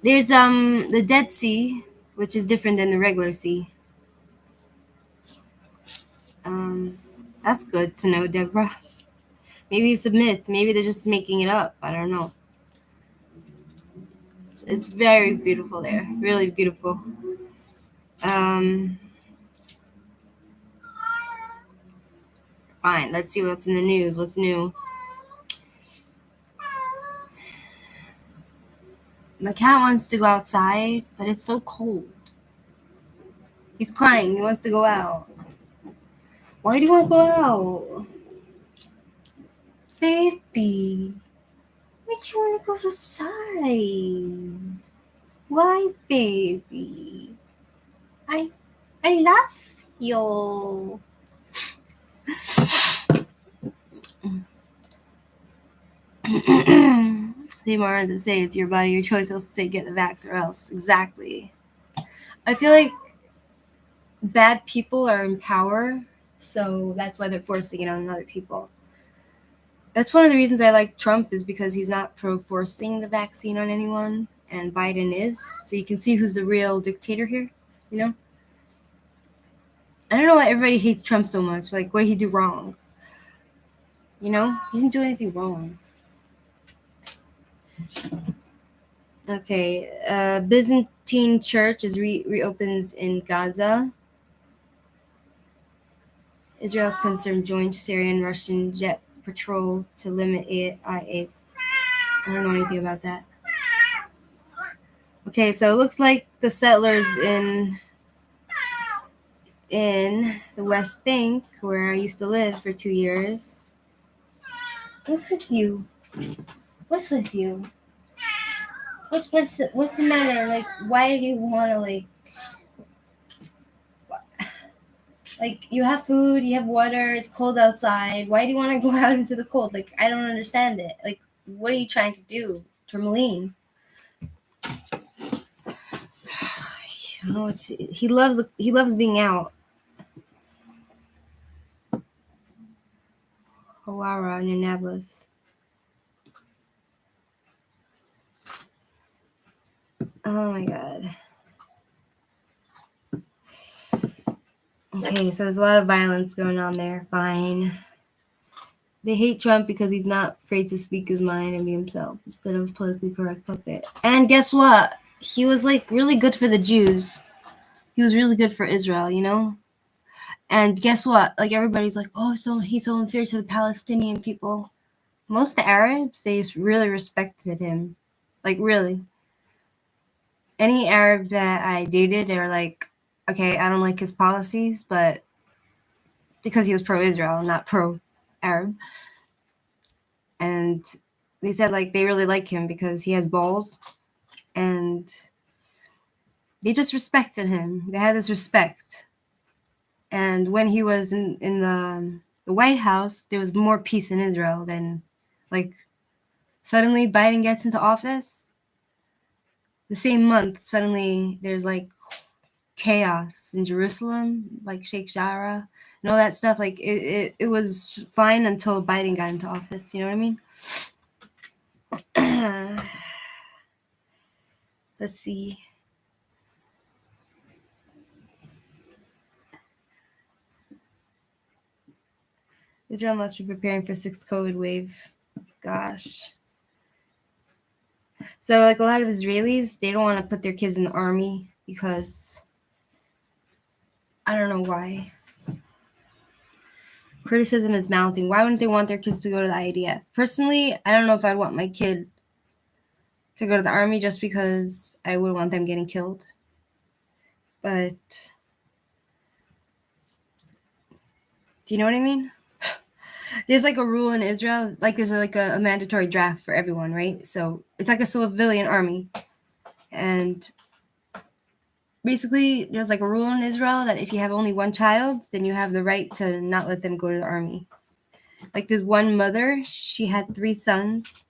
There's the Dead Sea, which is different than the regular sea. That's good to know, Deborah. Maybe it's a myth. Maybe they're just making it up. I don't know. It's very beautiful there. Really beautiful. Fine. Let's see what's in the news. What's new? My cat wants to go outside, but it's so cold. He's crying. He wants to go out. Why do you want to go out? Baby. Why do you want to go outside? Why, baby? I love you. The morons that say it's your body, your choice, also say get the vax or else. Exactly. I feel like bad people are in power, so that's why they're forcing it on other people. That's one of the reasons I like Trump, is because he's not pro-forcing the vaccine on anyone, and Biden is. So you can see who's the real dictator here, you know? I don't know why everybody hates Trump so much. Like, what did he do wrong? You know? He didn't do anything wrong. Okay, Byzantine Church is reopens in Gaza. Israel concerned joint Syrian-Russian jet patrol to limit IA. I don't know anything about that. Okay, so it looks like the settlers in the West Bank, where I used to live for 2 years. What's with you? What's with you? What's the matter? Like, why do you want to like you have food, you have water, it's cold outside. Why do you want to go out into the cold? Like, I don't understand it. Like, what are you trying to do, Tourmaline? Oh, he loves being out. Hawara near Nablus. Oh my god. Okay, so there's a lot of violence going on there. Fine. They hate Trump because he's not afraid to speak his mind and be himself instead of politically correct puppet. And guess what? He was like really good for the Jews. He was really good for Israel, you know? And guess what? Like, everybody's like, oh, so he's so unfair to the Palestinian people. Most of the Arabs, they really respected him. Like, really. Any Arab that I dated, they were like, okay, I don't like his policies, but because he was pro-Israel, not pro-Arab. And they said, like, they really like him because he has balls. And they just respected him. They had this respect. And when he was in the White House, there was more peace in Israel than, like, suddenly Biden gets into office. The same month, suddenly there's, like, chaos in Jerusalem, like Sheikh Jarrah and all that stuff. Like, it was fine until Biden got into office. You know what I mean? Let's see. Israel must be preparing for 6th COVID wave. Gosh. So, like, a lot of Israelis, they don't want to put their kids in the army because I don't know why. Criticism is mounting. Why wouldn't they want their kids to go to the IDF? Personally, I don't know if I'd want my kid to go to the army just because I would want them getting killed. But do you know what I mean? There's like a rule in Israel, like there's like a mandatory draft for everyone, right? So it's like a civilian army. And basically there's like a rule in Israel that if you have only one child, then you have the right to not let them go to the army. Like, this one mother, she had 3 sons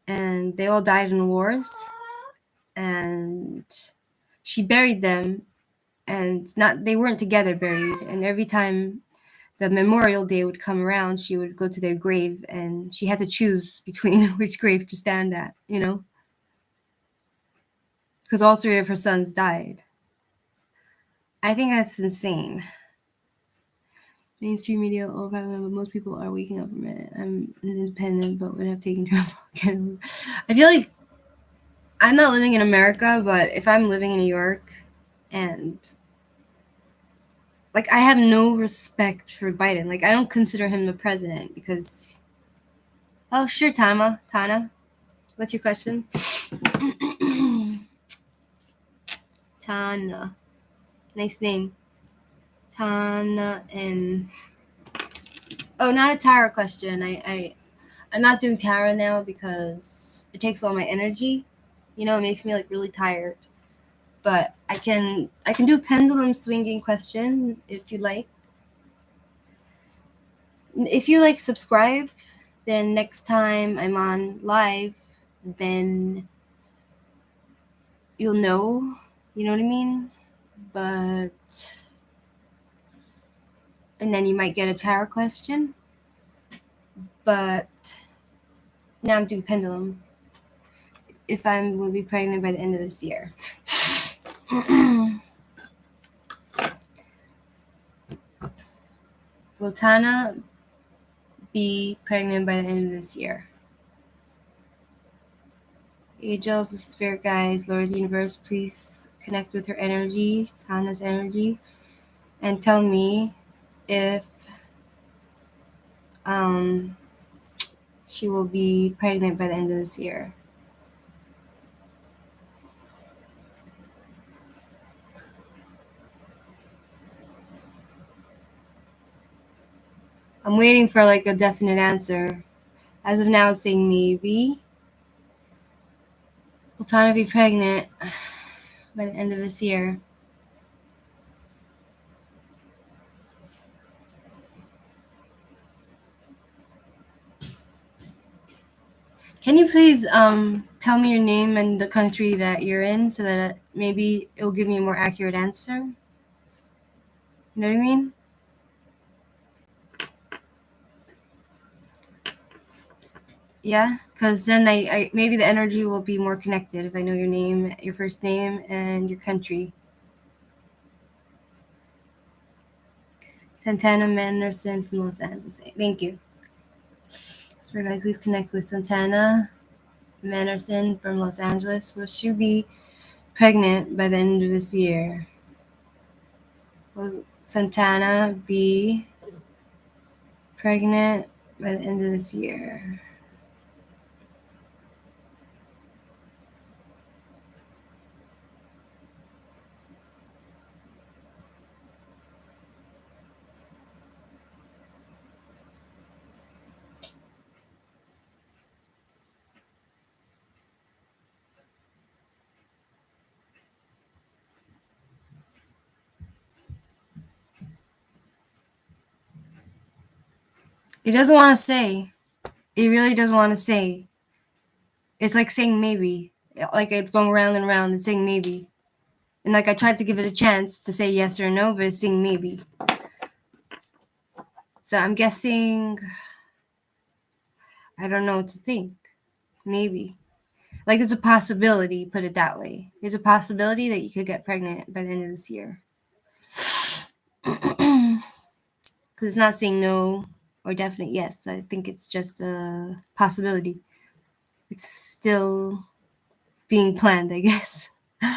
and they all died in wars, and she buried them, and they weren't together buried, and every time the Memorial Day would come around, she would go to their grave, and she had to choose between which grave to stand at, you know, because all 3 of her sons died. I think that's insane. Mainstream media but most people are waking up from it. I'm independent, but would have taken Trump. I feel like I'm not living in America, but if I'm living in New York, and like, I have no respect for Biden. Like, I don't consider him the president because. Oh, sure, Tana. What's your question? Tana. Nice name. Tana and Oh, not a tarot question. I'm not doing tarot now because it takes all my energy. You know, it makes me like really tired. But I can do pendulum swinging question if you like. If you like subscribe, then next time I'm on live, then you'll know. You know what I mean? But and then you might get a tarot question. But now I'm doing pendulum. If I will be pregnant by the end of this year. Will Tana be pregnant by the end of this year? Angels, the spirit guides, Lord of the universe, please connect with her energy, Tana's energy, and tell me if she will be pregnant by the end of this year. I'm waiting for like a definite answer. As of now, it's saying maybe. Will Tana be pregnant by the end of this year? Can you please tell me your name and the country that you're in so that maybe it'll give me a more accurate answer? You know what I mean? Yeah, because then I maybe the energy will be more connected if I know your name, your first name, and your country. Santana Manderson from Los Angeles. Thank you. So guys, please connect with Santana Manderson from Los Angeles. Will she be pregnant by the end of this year? Will Santana be pregnant by the end of this year? It doesn't want to say. It really doesn't want to say. It's like saying maybe. Like it's going round and round and saying maybe. And like I tried to give it a chance to say yes or no, but it's saying maybe. So I'm guessing I don't know what to think. Maybe. Like it's a possibility, put it that way. It's a possibility that you could get pregnant by the end of this year. Because it's not saying no or definite yes. I think it's just a possibility. It's still being planned, I guess. Do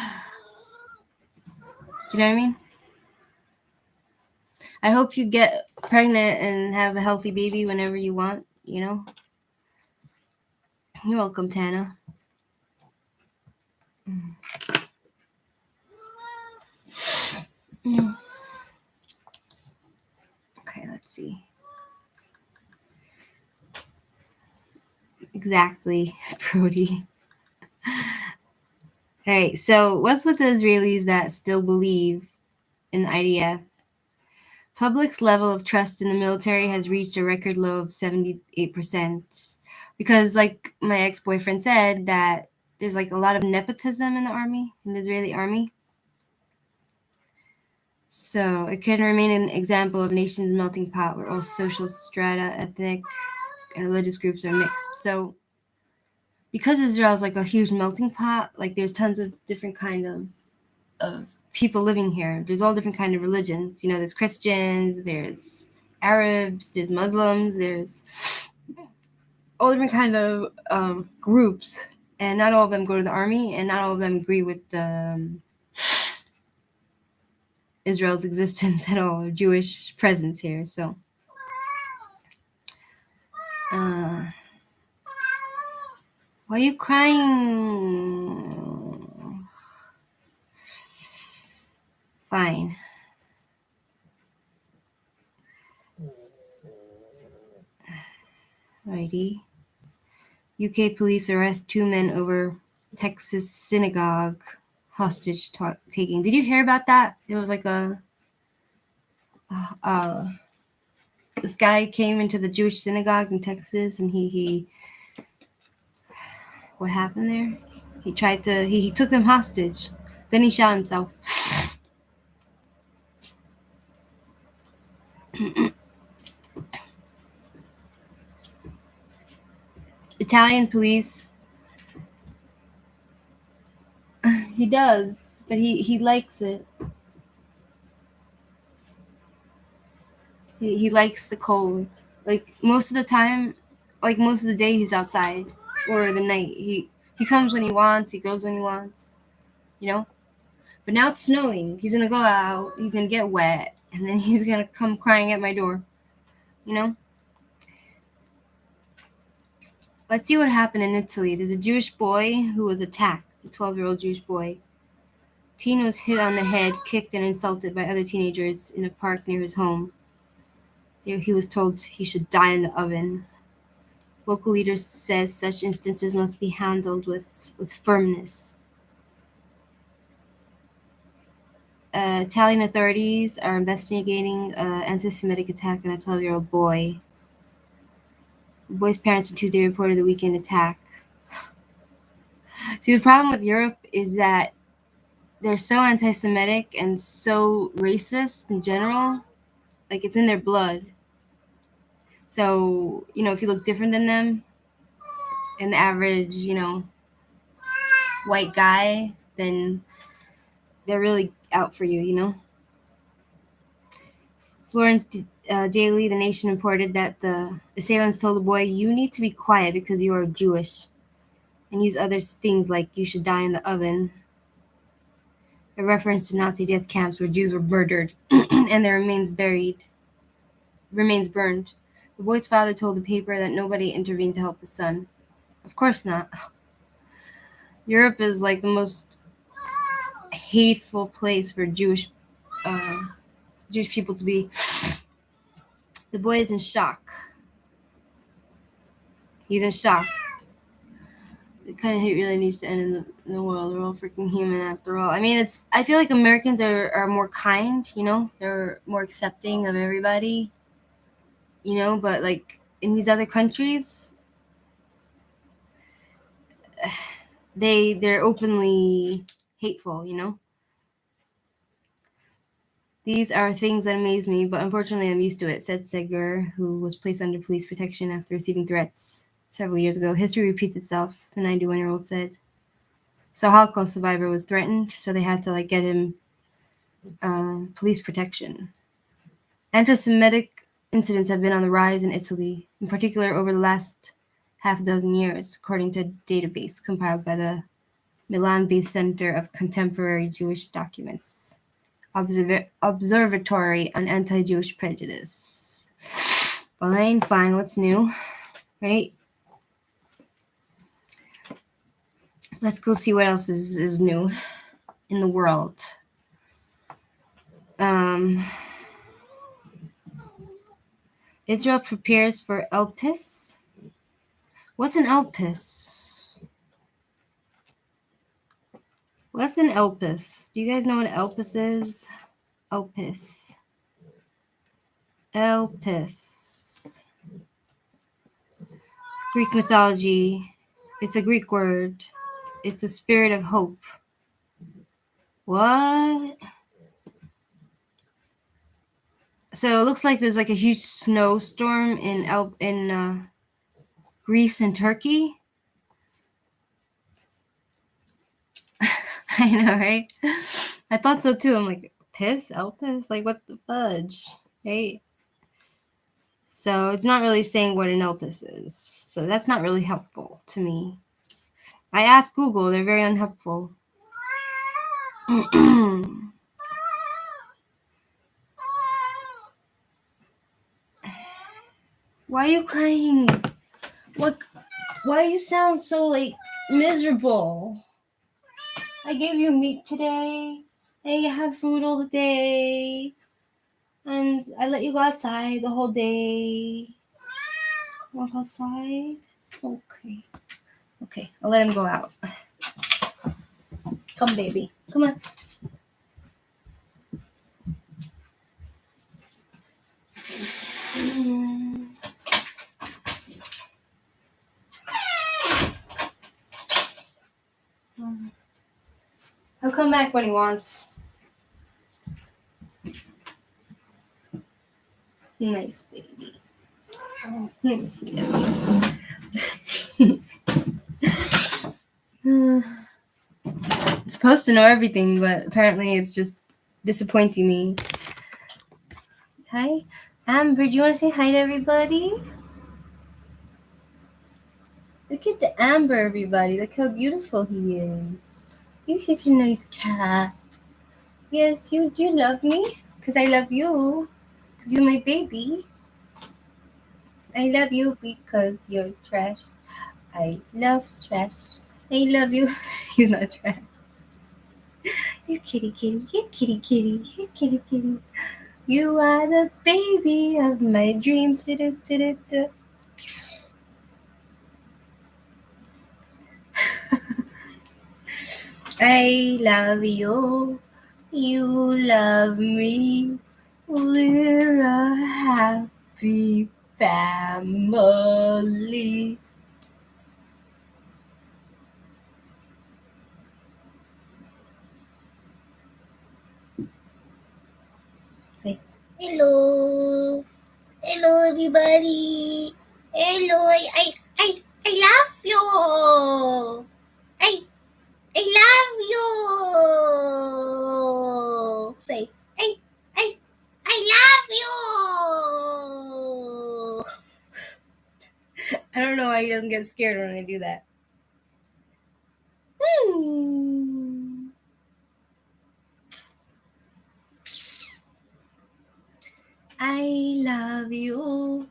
you know what I mean? I hope you get pregnant and have a healthy baby whenever you want, you know? You're welcome, Tana. Okay, let's see. Exactly, Brody. All right, so what's with the Israelis that still believe in the IDF? Public's level of trust in the military has reached a record low of 78%. Because, like my ex-boyfriend said, that there's like a lot of nepotism in the army, in the Israeli army. So it can remain an example of nation's melting pot where all social strata, ethnic, and religious groups are mixed. So because Israel's like a huge melting pot, like there's tons of different kind of people living here. There's all different kind of religions. You know, there's Christians, there's Arabs, there's Muslims, there's all different kind of groups, and not all of them go to the army, and not all of them agree with Israel's existence at all, or Jewish presence here. So, why are you crying? Fine. Alrighty. UK police arrest 2 men over Texas synagogue hostage taking. Did you hear about that? It was like this guy came into the Jewish synagogue in Texas, and he what happened there? He tried to he took them hostage. Then he shot himself. Italian police. He does, but he likes it. He likes the cold. Like most of the time, like most of the day, he's outside, or the night. He comes when he wants. He goes when he wants. You know. But now it's snowing. He's gonna go out. He's gonna get wet, and then he's gonna come crying at my door. You know. Let's see what happened in Italy. There's a Jewish boy who was attacked. A 12-year-old Jewish boy. Teen was hit on the head, kicked, and insulted by other teenagers in a park near his home. There he was told he should die in the oven. Local leaders says such instances must be handled with firmness. Italian authorities are investigating an anti-Semitic attack on a 12-year-old boy. The boy's parents on Tuesday reported the weekend attack. See, the problem with Europe is that they're so anti-Semitic and so racist in general. Like, it's in their blood. So, if you look different than them, an average, white guy, then they're really out for you. Florence Daily, The Nation, reported that the assailants told the boy, "You need to be quiet because you are Jewish," and use other things like "you should die in the oven," a reference to Nazi death camps where Jews were murdered and their remains burned. The boy's father told the paper that nobody intervened to help his son. Of course not. Europe is like the most hateful place for Jewish people to be. The boy is in shock. He's in shock. The kind of hate really needs to end in the world. We're all freaking human after all. I mean, I feel like Americans are more kind, They're more accepting of everybody, but like in these other countries, they're openly hateful, These are things that amaze me, but unfortunately I'm used to it, said Seger, who was placed under police protection after receiving threats several years ago. History repeats itself, the 91-year-old said. So a Holocaust survivor was threatened, so they had to get him police protection. Anti-Semitic incidents have been on the rise in Italy, in particular over the last half dozen years, according to a database compiled by the Milan-based Center of Contemporary Jewish Documents. Observatory on Anti-Jewish Prejudice. Fine, what's new, right? Let's go see what else is new in the world. Israel prepares for Elpis. What's an Elpis? What's an Elpis? Do you guys know what Elpis is? Elpis. Greek mythology. It's a Greek word. It's the spirit of hope. What? So it looks like there's a huge snowstorm in Greece and Turkey. I know, right? I thought so too. I'm like, Elpis? Like, what the fudge, right? So it's not really saying what an Elpis is. So that's not really helpful to me. I asked Google. They're very unhelpful. Why are you crying? What? Why you sound so miserable? I gave you meat today, and you have food all the day, and I let you go outside the whole day. Walk outside. Okay. Okay, I'll let him go out. Come, baby. Come on. He'll come back when he wants. Nice baby. Nice baby. It's supposed to know everything, but apparently it's just disappointing me. Hi, Amber. Do you want to say hi to everybody? Look at the Amber, everybody. Look how beautiful he is. You're such a nice cat. Yes, you do love me? Because I love you. Because you're my baby. I love you because you're trash. I love trash. I love you. He's not trash. You kitty kitty. You kitty kitty. You kitty kitty. You are the baby of my dreams. Da-da-da-da-da. I love you. You love me. We're a happy family. Say hello. Hello, everybody. Hello. I love you. I love you. Say I love you. I don't know why he doesn't get scared when I do that. I love you.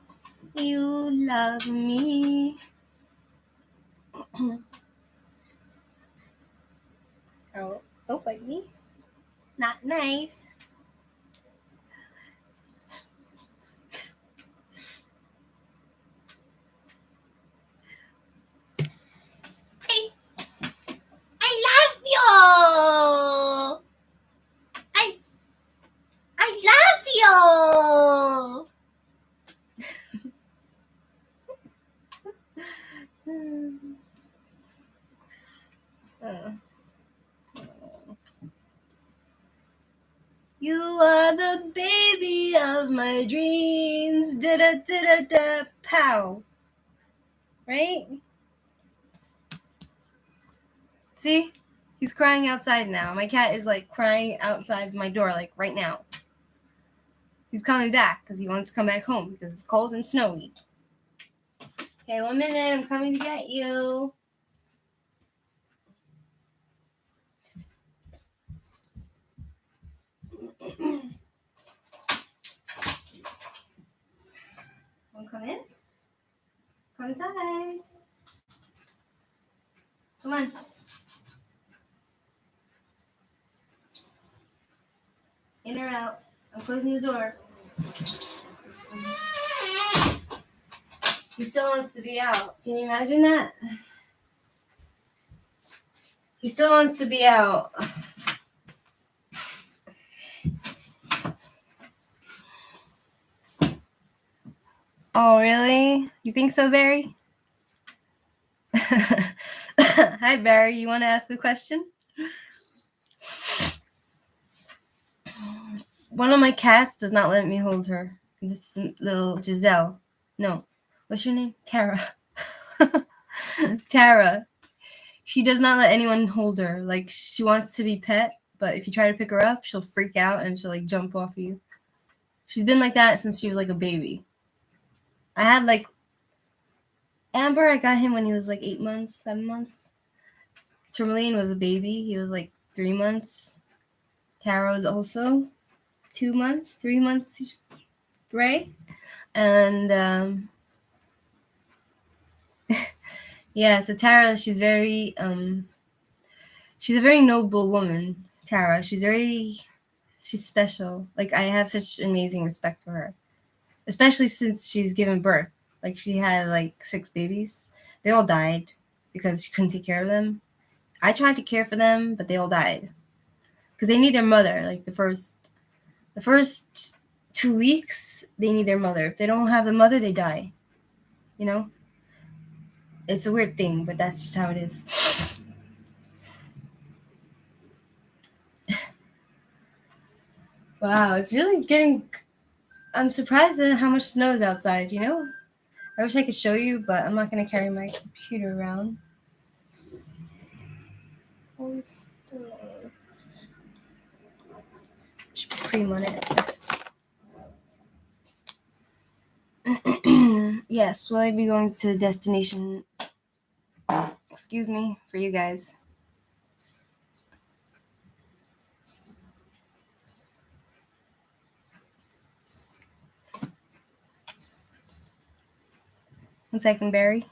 You love me. Oh, don't bite me. Not nice. I love you. I love you. You are the baby of my dreams. Da da da da da. Pow. Right? See? He's crying outside now. My cat is like crying outside my door, like right now. He's coming back because he wants to come back home because it's cold and snowy. Okay, 1 minute. I'm coming to get you. Want to come in? Come inside. Come on. In or out? I'm closing the door. He still wants to be out. Can you imagine that? He still wants to be out. Oh, really? You think so, Barry? Hi, Barry. You want to ask a question? One of my cats does not let me hold her. This little Giselle. No. What's your name? Tara. Tara. She does not let anyone hold her. Like, she wants to be pet, but if you try to pick her up, she'll freak out and she'll, like, jump off of you. She's been like that since she was, like, a baby. I had, like, Amber, I got him when he was, like, 8 months, 7 months. Tourmaline was a baby. He was, like, 3 months. Tara was also 2 months, 3 months, right? And, yeah, so Tara, she's a very noble woman, Tara. She's special. Like, I have such amazing respect for her, especially since she's given birth. Like she had like 6 babies. They all died because she couldn't take care of them. I tried to care for them, but they all died because they need their mother. Like the first 2 weeks, they need their mother. If they don't have the mother, they die. You know, it's a weird thing, but that's just how it is. Wow, it's really getting. I'm surprised at how much snow is outside. You know, I wish I could show you, but I'm not gonna carry my computer around. Holy stuff. Should put cream on it. Yes, will I be going to destination? Excuse me, for you guys. One second, Barry.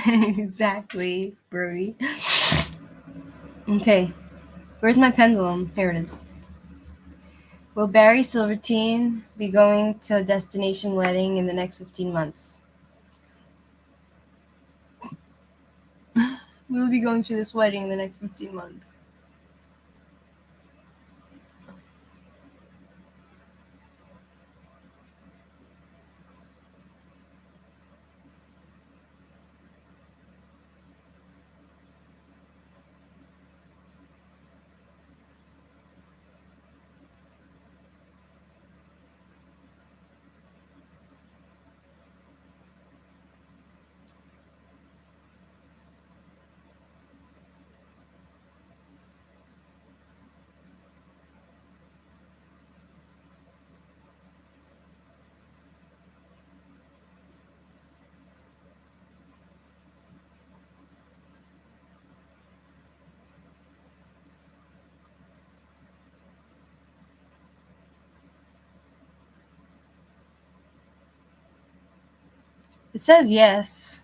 Exactly, Brody. Okay, where's my pendulum? Here it is. Will Barry Silverstein be going to a destination wedding in the next 15 months? We'll be going to this wedding in the next 15 months. It says yes.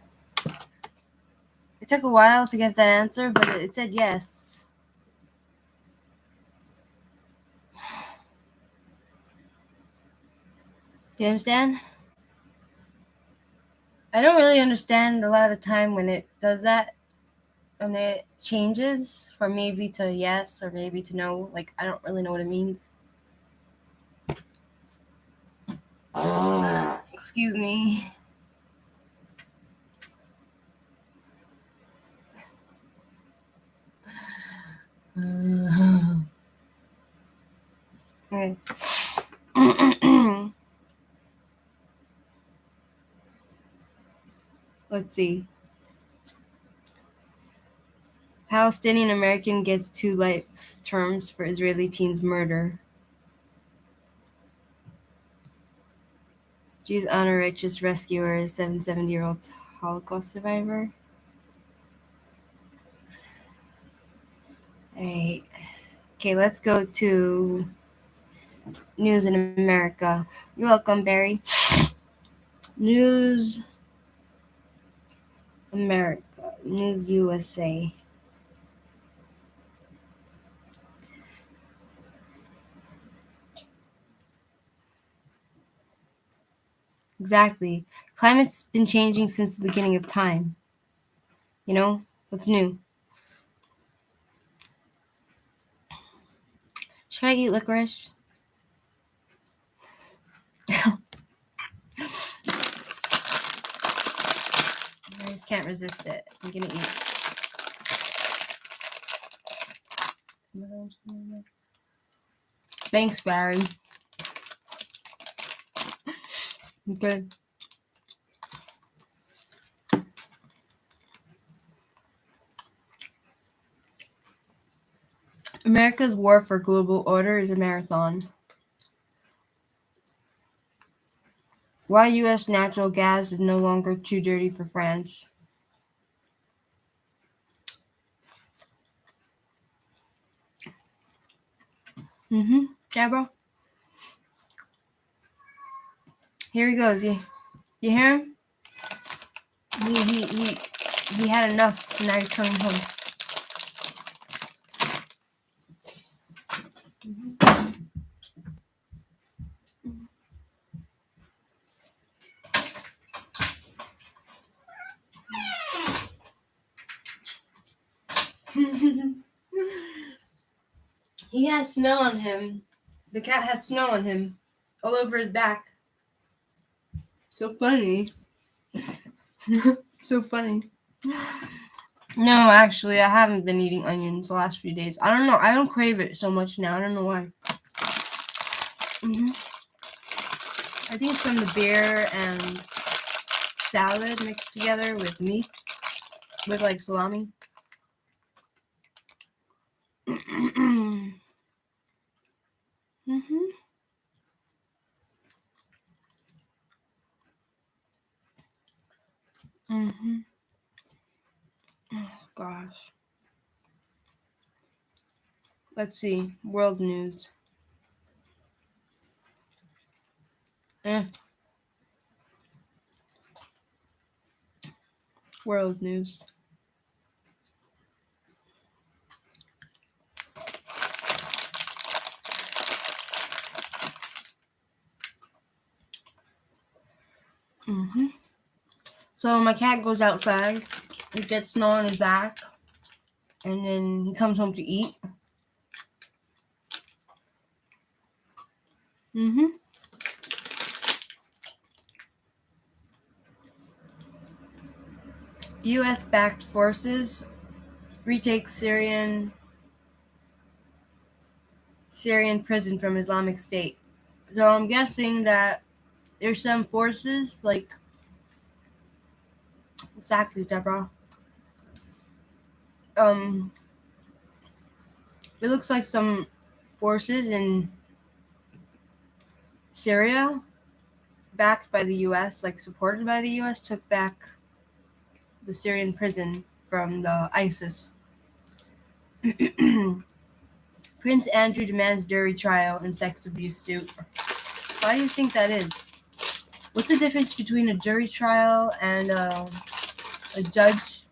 It took a while to get that answer, but it said yes. You understand? I don't really understand a lot of the time when it does that, when it changes from maybe to yes or maybe to no. Like, I don't really know what it means. Excuse me. Okay. Let's see. Palestinian American gets 2 life terms for Israeli teen's murder. Jews honor righteous rescuer, 770-year-old Holocaust survivor. Alright. Okay, let's go to News in America. You're welcome, Barry. News America. News USA. Exactly. Climate's been changing since the beginning of time. You know, what's new? Should I eat licorice? I just can't resist it. I'm gonna eat. Thanks, Barry. Okay. America's war for global order is a marathon. Why U.S. natural gas is no longer too dirty for France. Yeah, bro. Here he goes. You hear him? He had enough, so now he's coming home. He has snow on him. The cat has snow on him. All over his back. So funny. So funny. No, actually, I haven't been eating onions the last few days. I don't know. I don't crave it so much now. I don't know why. I think it's from the beer and salad mixed together with meat, with like salami. Mhm. Mhm. Oh gosh. Let's see. World news. World news. So my cat goes outside. He gets snow on his back, and then he comes home to eat. U.S.-backed forces retake Syrian prison from Islamic State. So I'm guessing that there's some forces, like, exactly, Deborah. It looks like some forces in Syria, backed by the U.S., like supported by the U.S., took back the Syrian prison from the ISIS. Prince Andrew demands jury trial in sex abuse suit. Why do you think that is? What's the difference between a jury trial and a judge?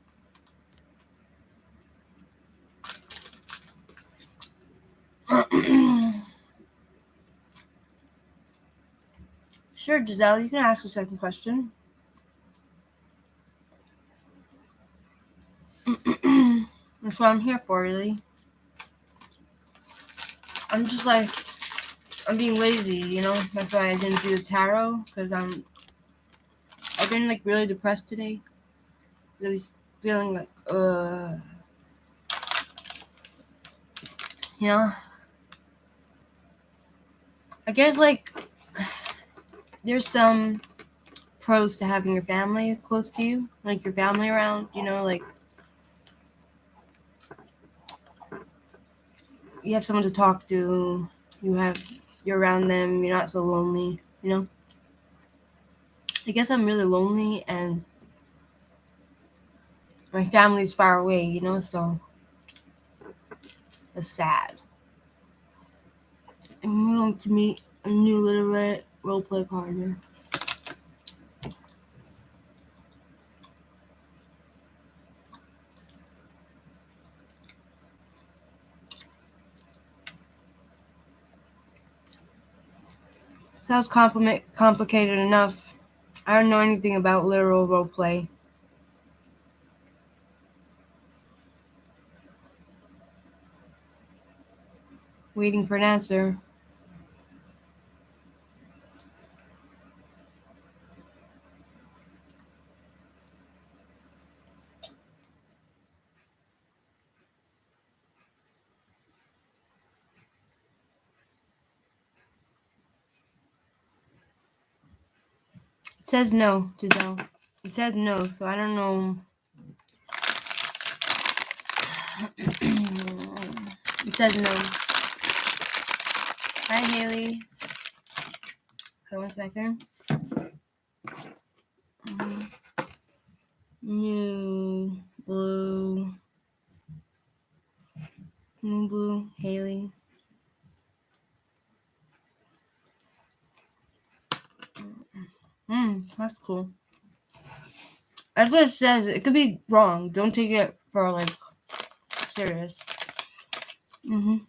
Sure, Giselle, you can ask a second question. That's what I'm here for, really. I'm just like, I'm being lazy, you know? That's why I didn't do the tarot, because I've been, like, really depressed today. Really feeling like, you know? I guess, like, there's some pros to having your family close to you, like your family around, you know, like, you have someone to talk to, you're around them, you're not so lonely, you know? I guess I'm really lonely, and my family's far away, you know, so it's sad. I'm going to meet a new literate roleplay partner. Sounds complicated enough. I don't know anything about literal roleplay. Waiting for an answer. It says no, Giselle. It says no, so I don't know. It says no. Hi, Haley. Hold on 1 second. New blue. New blue, Haley. That's cool. That's what it says. It could be wrong. Don't take it for, like, serious. New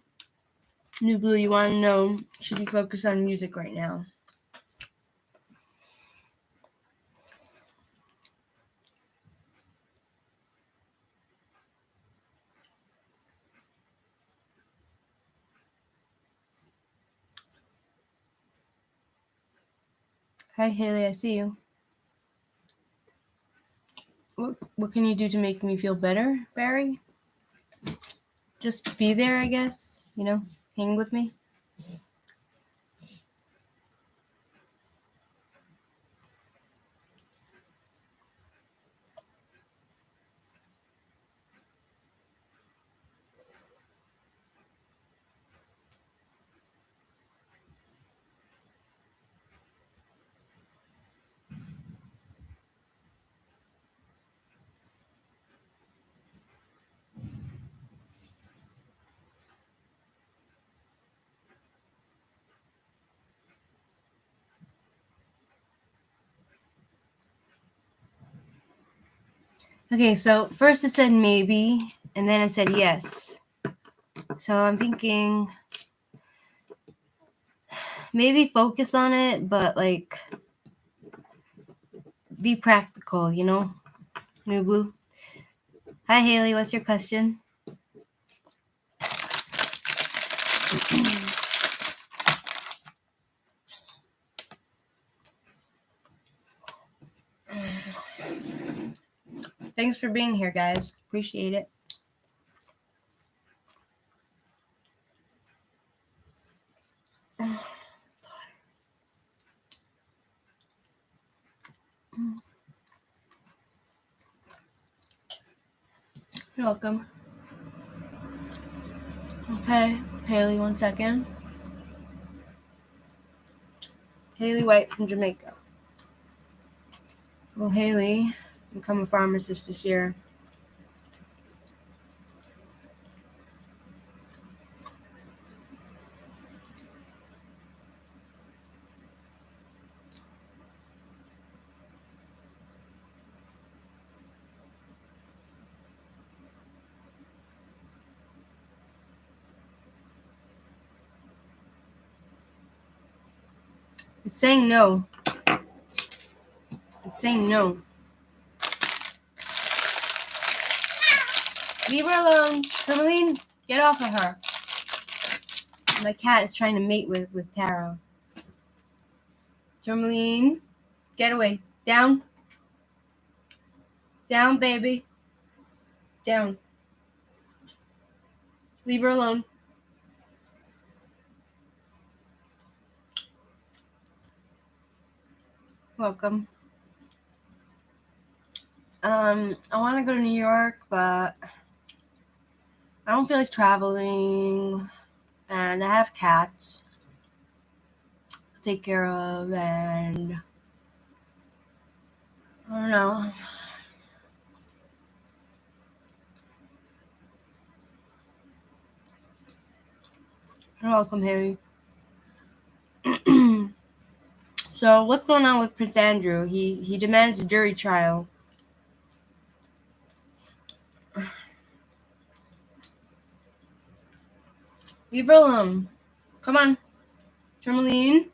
blue, you want to know, should you focus on music right now? Hi, Haley. I see you. What can you do to make me feel better, Barry? Just be there, I guess. Hang with me. Okay, so first it said maybe, and then it said yes. So I'm thinking maybe focus on it, but be practical, New Blue. Hi, Haley. What's your question? Thanks for being here, guys. Appreciate it. You're welcome. Okay, Haley, 1 second. Haley White from Jamaica. Well, Haley, become a pharmacist this year. It's saying no. It's saying no. Leave her alone. Tourmaline, get off of her. My cat is trying to mate with Tara. Tourmaline, get away. Down. Down, baby. Down. Leave her alone. Welcome. I want to go to New York, but I don't feel like traveling, and I have cats to take care of, and I don't know. You're welcome, Haley. So, what's going on with Prince Andrew? He demands a jury trial. Leave her alone. Come on. Tourmaline.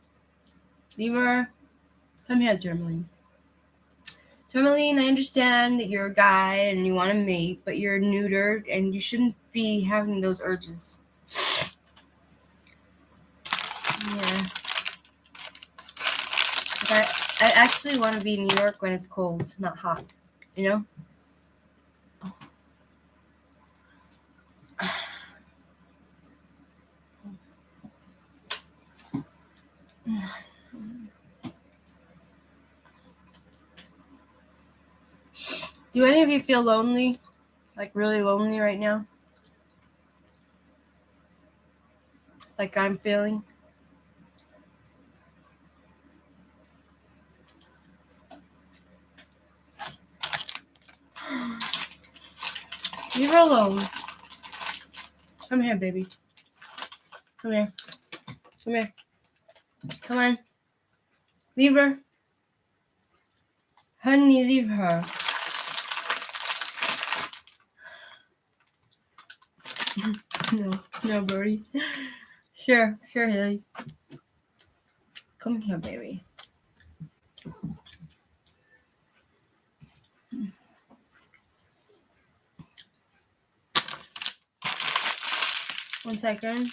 Leave her. Come here, Tourmaline. Tourmaline, I understand that you're a guy and you want to mate, but you're neutered and you shouldn't be having those urges. Yeah. I actually want to be in New York when it's cold, not hot. You know? Do any of you feel lonely? Like really lonely right now? Like I'm feeling? Leave her alone. Come here, baby. Come here. Come here. Come on. Leave her. Honey, leave her. No, birdie. Sure, Haley. Come here, baby. One second.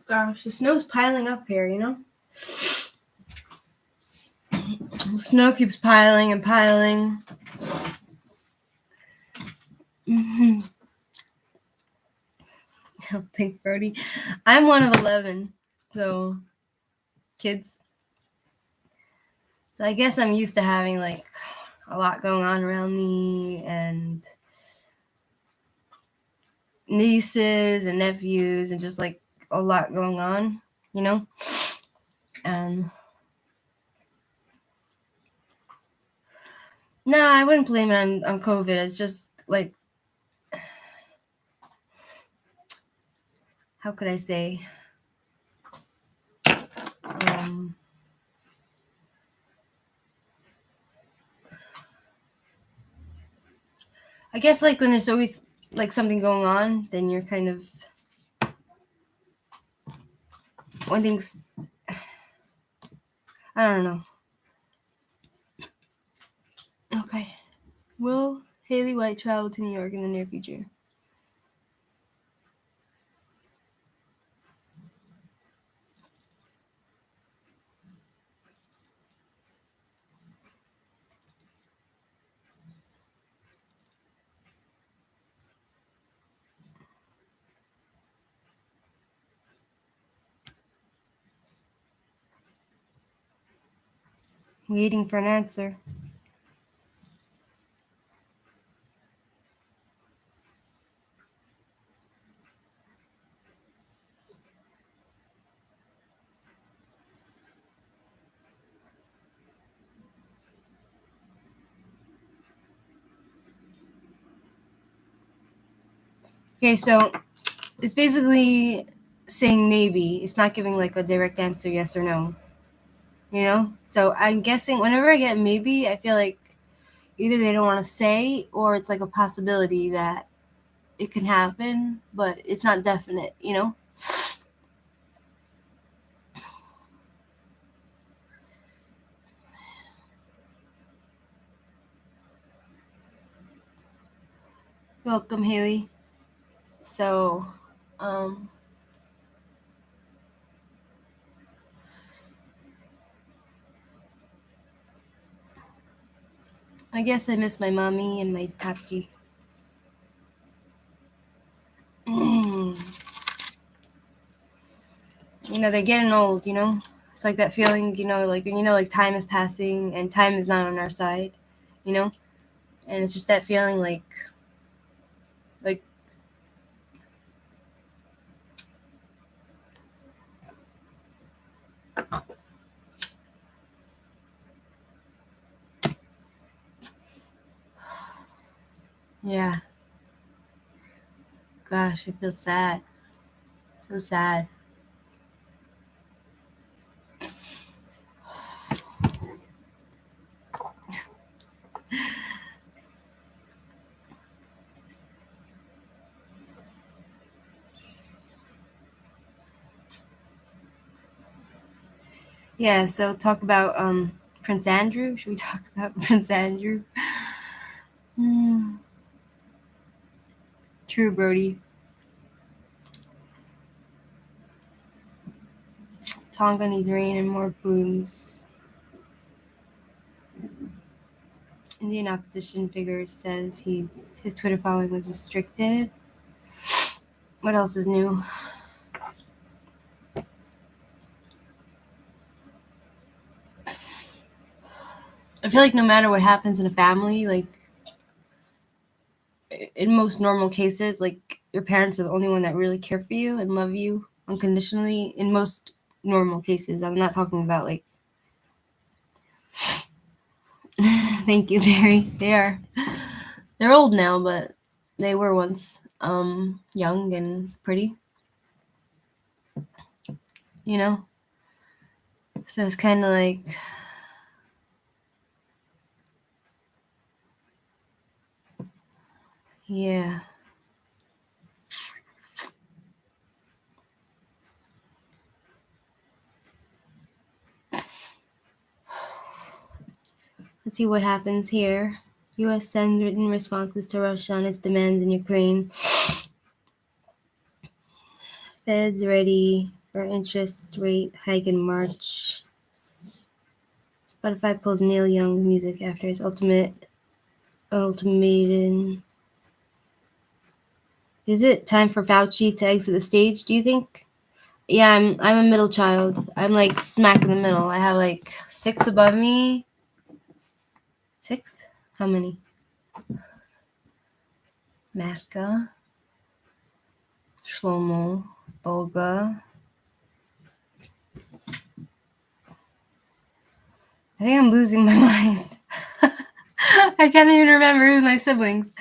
Gosh, the snow's piling up here, you know? The snow keeps piling and piling. Mm-hmm. Oh, thanks, Brody. I'm one of 11, so kids. So I guess I'm used to having like a lot going on around me, and nieces and nephews, and just like a lot going on, you know? And no, I wouldn't blame it on COVID. It's just like, how could I say? I guess like when there's always like something going on, then you're kind of, when things, I don't know. Okay. Will Haley White travel to New York in the near future? Waiting for an answer. Okay, so it's basically saying maybe. It's not giving like a direct answer, yes or no. You know? So I'm guessing whenever I get maybe, I feel like either they don't want to say, or it's like a possibility that it can happen, but it's not definite, you know? Welcome, Haley. So, I guess I miss my mommy and my papi. You know, they're getting old, you know? It's like that feeling, you know, like, like time is passing and time is not on our side, you know? And it's just that feeling like, yeah. Gosh, I feel sad. So sad. Yeah, so talk about Prince Andrew. Should we talk about Prince Andrew? True, Brody. Tonga needs rain and more booms. Indian opposition figure says his Twitter following was restricted. What else is new? I feel like no matter what happens in a family, like in most normal cases, like your parents are the only one that really care for you and love you unconditionally. In most normal cases, I'm not talking about like. Thank you, Barry. They're old now, but they were once young and pretty. You know, so it's kind of like. Yeah. Let's see what happens here. U.S. sends written responses to Russia on its demands in Ukraine. Feds ready for interest rate hike in March. Spotify pulls Neil Young's music after his ultimatum. Is it time for Fauci to exit the stage, do you think? Yeah, I'm a middle child. I'm like smack in the middle. I have like 6 above me. 6? How many? Mashka, Shlomo, Olga. I think I'm losing my mind. I can't even remember who's my siblings.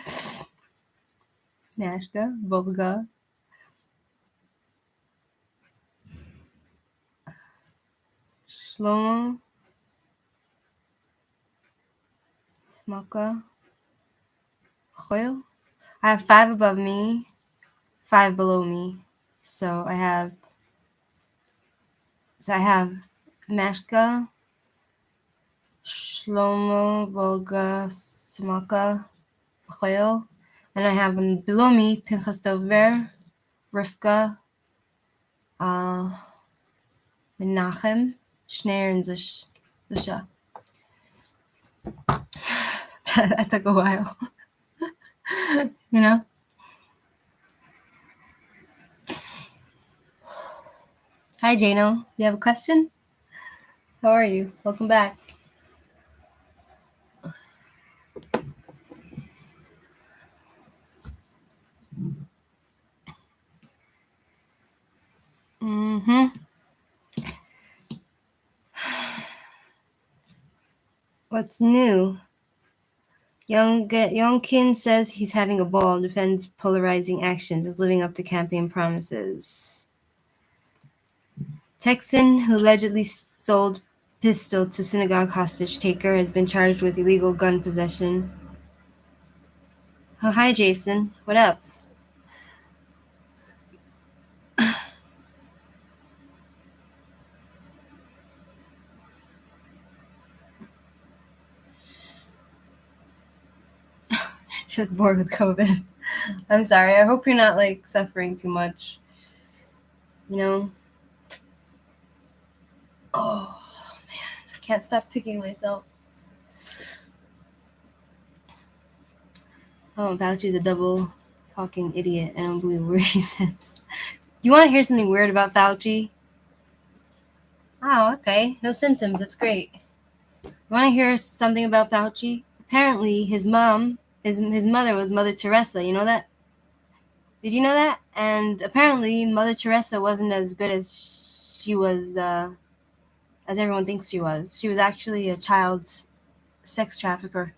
Nashka, Volga, Shlomo, Smaka, Choil. I have 5 above me, 5 below me. So I have Mashka, Shlomo, Volga, Smaka, Choil. And I have below me Pinchas Dover, Rivka, Menachem, Schneer, and Zusha. That took a while. You know? Hi, Jano. You have a question? How are you? Welcome back. What's new? Youngkin says he's having a ball, defends polarizing actions, is living up to campaign promises. Texan, who allegedly sold pistol to synagogue hostage taker, has been charged with illegal gun possession. Oh, hi, Jason. What up? Just bored with COVID. I'm sorry. I hope you're not like suffering too much. You know? Oh, man. I can't stop picking myself. Oh, Fauci's a double talking idiot. I don't believe a word he says. You want to hear something weird about Fauci? Oh, okay. No symptoms. That's great. You want to hear something about Fauci? Apparently, his mother was Mother Teresa. You know that? Did you know that? And apparently, Mother Teresa wasn't as good as she was, as everyone thinks she was. She was actually a child sex trafficker.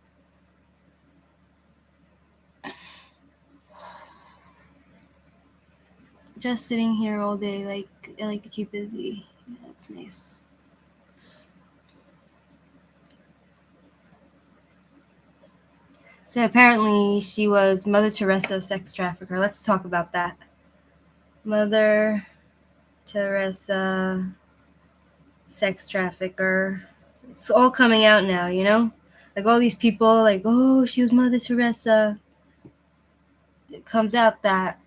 Just sitting here all day, I like to keep busy. Yeah, that's nice. So apparently she was Mother Teresa, sex trafficker. Let's talk about that. Mother Teresa, sex trafficker. It's all coming out now, you know? Like all these people, like, oh, she was Mother Teresa. It comes out that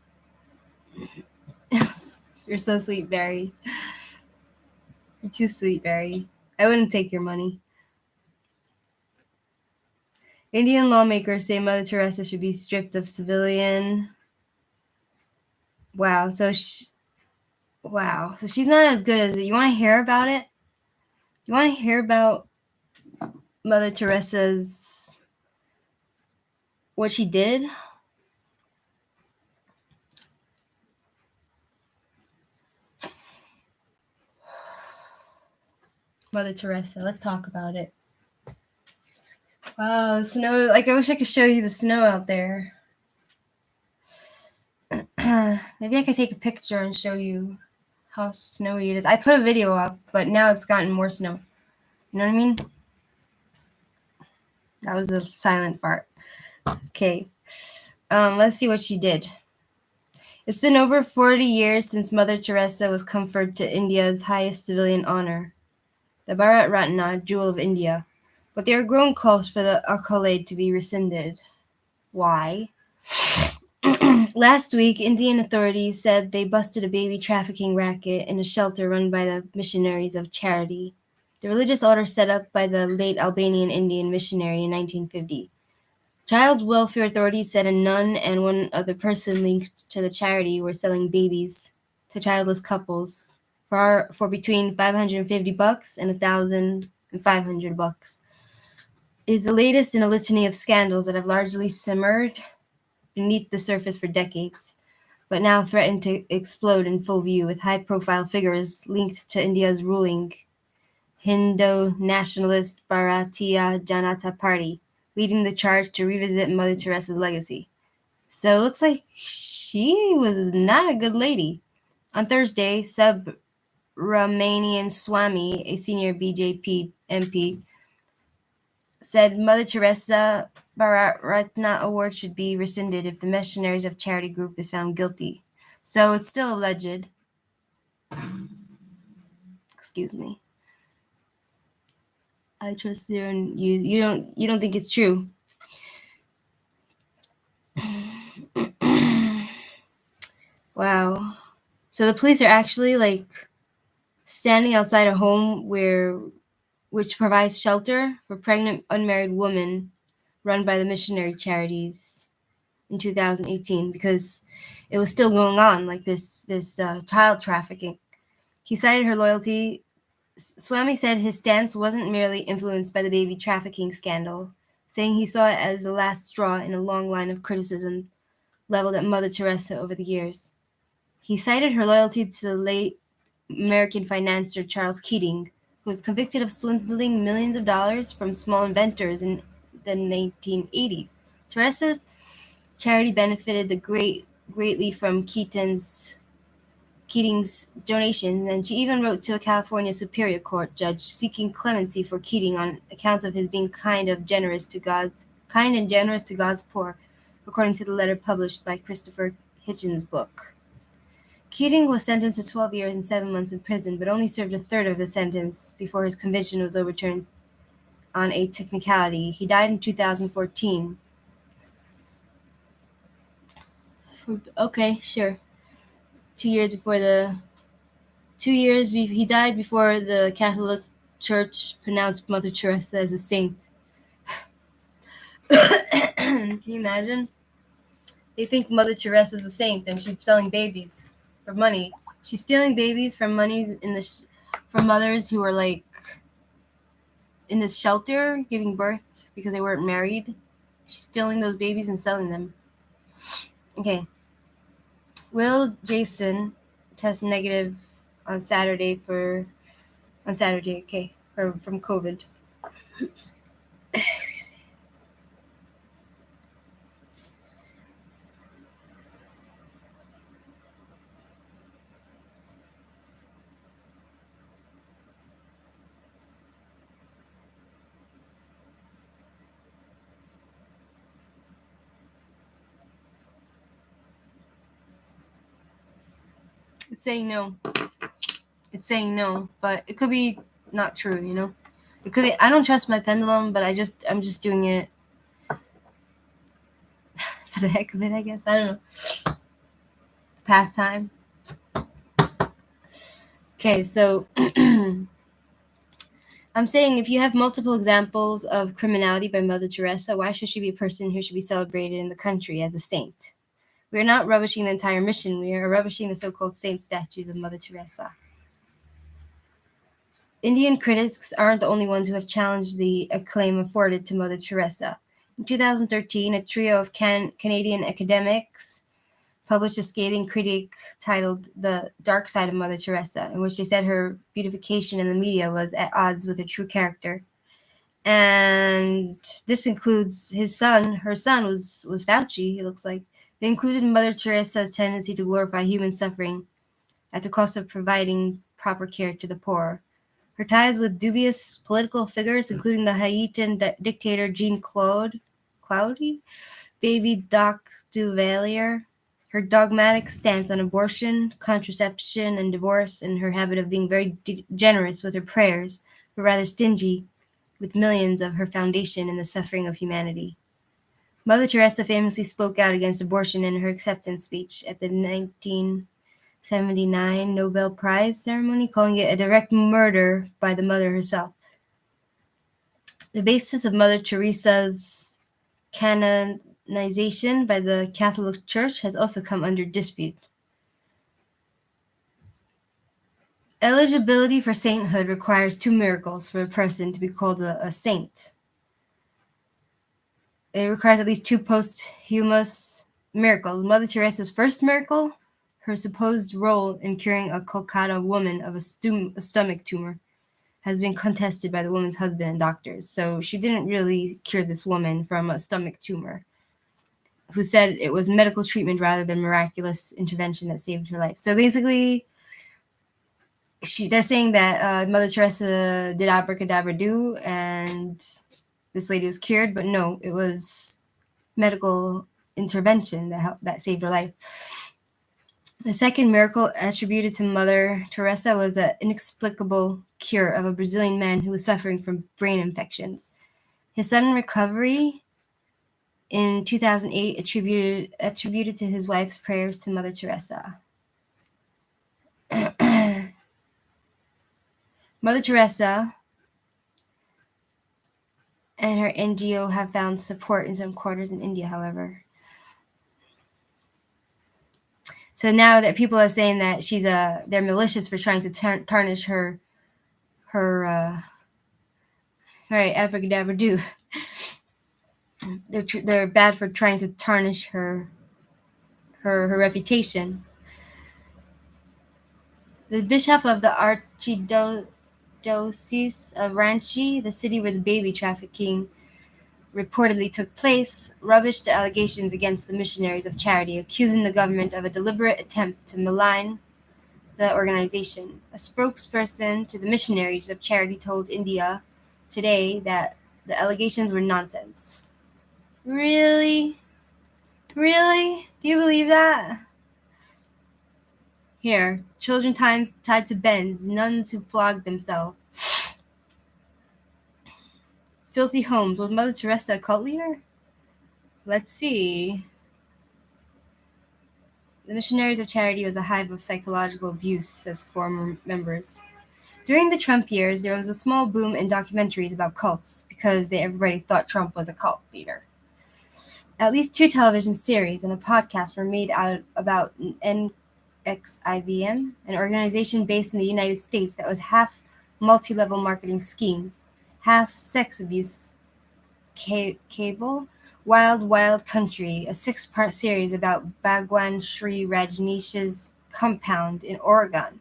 you're so sweet, Barry. You're too sweet, Barry. I wouldn't take your money. Indian lawmakers say Mother Teresa should be stripped of civilian. Wow. So she's not as good as it. You want to hear about it? You want to hear about Mother Teresa's what she did? Mother Teresa. Let's talk about it. Wow, snow. Like, I wish I could show you the snow out there. Maybe I could take a picture and show you how snowy it is. I put a video up, but now it's gotten more snow. You know what I mean? That was a silent fart. Okay. Let's see what she did. It's been over 40 years since Mother Teresa was conferred to India's highest civilian honor, the Bharat Ratna, Jewel of India. But there are growing calls for the accolade to be rescinded. Why? Last week, Indian authorities said they busted a baby trafficking racket in a shelter run by the Missionaries of Charity, the religious order set up by the late Albanian Indian missionary in 1950. Child welfare authorities said a nun and one other person linked to the charity were selling babies to childless couples for between $550 and $1,500. It is the latest in a litany of scandals that have largely simmered beneath the surface for decades, but now threaten to explode in full view with high-profile figures linked to India's ruling Hindu nationalist Bharatiya Janata Party, leading the charge to revisit Mother Teresa's legacy. So it looks like she was not a good lady. On Thursday, Subramanian Swamy, a senior BJP MP, said Mother Teresa Bharat Ratna Award should be rescinded if the Missionaries of Charity group is found guilty. So it's still alleged. Excuse me. I trust you, and you don't think it's true. Wow. So the police are actually like standing outside a home which provides shelter for pregnant unmarried women run by the missionary charities in 2018 because it was still going on, like this child trafficking. He cited her loyalty. Swamy said his stance wasn't merely influenced by the baby trafficking scandal, saying he saw it as the last straw in a long line of criticism leveled at Mother Teresa over the years. He cited her loyalty to the late American financier Charles Keating, who was convicted of swindling millions of dollars from small inventors in the 1980s. Teresa's charity benefited greatly from Keating's donations, and she even wrote to a California Superior Court judge seeking clemency for Keating on account of his being kind and generous to God's poor, according to the letter published by Christopher Hitchens' book. Keating was sentenced to 12 years and 7 months in prison, but only served a third of the sentence before his conviction was overturned on a technicality. He died in 2014. Okay, sure. 2 years before he died before the Catholic Church pronounced Mother Teresa as a saint. Can you imagine? They think Mother Teresa is a saint and she's selling babies for money. She's stealing babies from from mothers who are like in this shelter giving birth because they weren't married. She's stealing those babies and selling them. Okay. Will Jason test negative on Saturday, from COVID. Excuse me. It's saying no. It's saying no, but it could be not true, you know? It could be, I don't trust my pendulum, but I'm just doing it for the heck of it, I guess. I don't know. Pastime. Okay, so I'm saying if you have multiple examples of criminality by Mother Teresa, why should she be a person who should be celebrated in the country as a saint? We are not rubbishing the entire mission. We are rubbishing the so-called saint statues of Mother Teresa. Indian critics aren't the only ones who have challenged the acclaim afforded to Mother Teresa. In 2013, a trio of Canadian academics published a scathing critique titled The Dark Side of Mother Teresa, in which they said her beautification in the media was at odds with her true character. And this includes her son was Fauci, it looks like. They included Mother Teresa's tendency to glorify human suffering at the cost of providing proper care to the poor. Her ties with dubious political figures, including the Haitian dictator Jean-Claude, baby Doc Duvalier, her dogmatic stance on abortion, contraception, and divorce, and her habit of being very generous with her prayers, but rather stingy with millions of her foundation in the suffering of humanity. Mother Teresa famously spoke out against abortion in her acceptance speech at the 1979 Nobel Prize ceremony, calling it a direct murder by the mother herself. The basis of Mother Teresa's canonization by the Catholic Church has also come under dispute. Eligibility for sainthood requires 2 miracles for a person to be called a saint. It requires at least 2 posthumous miracles. Mother Teresa's first miracle, her supposed role in curing a Kolkata woman of a stomach tumor, has been contested by the woman's husband and doctors. So she didn't really cure this woman from a stomach tumor, who said it was medical treatment rather than miraculous intervention that saved her life. So basically, they're saying that Mother Teresa did abracadabra do, and this lady was cured, but no, it was medical intervention that saved her life. The second miracle attributed to Mother Teresa was the inexplicable cure of a Brazilian man who was suffering from brain infections. His sudden recovery in 2008 attributed to his wife's prayers to Mother Teresa. Mother Teresa and her NGO have found support in some quarters in India, however. So now that people are saying that they're malicious for trying to tarnish her right, abracadabra do. They're bad for trying to tarnish her reputation. The bishop of the Archdiocese of Ranchi, the city where the baby trafficking reportedly took place, rubbished the allegations against the Missionaries of Charity, accusing the government of a deliberate attempt to malign the organization. A spokesperson to the Missionaries of Charity told India Today that the allegations were nonsense. Really? Really? Do you believe that? Here, children tied to bends, nuns who flogged themselves. Filthy homes. Was Mother Teresa a cult leader? Let's see. The Missionaries of Charity was a hive of psychological abuse, says former members. During the Trump years, there was a small boom in documentaries about cults because everybody thought Trump was a cult leader. At least 2 television series and a podcast were made about NXIVM, an organization based in the United States that was half multi-level marketing scheme, half sex abuse cable. Wild Wild Country, a 6-part series about Bhagwan Sri Rajneesh's compound in Oregon,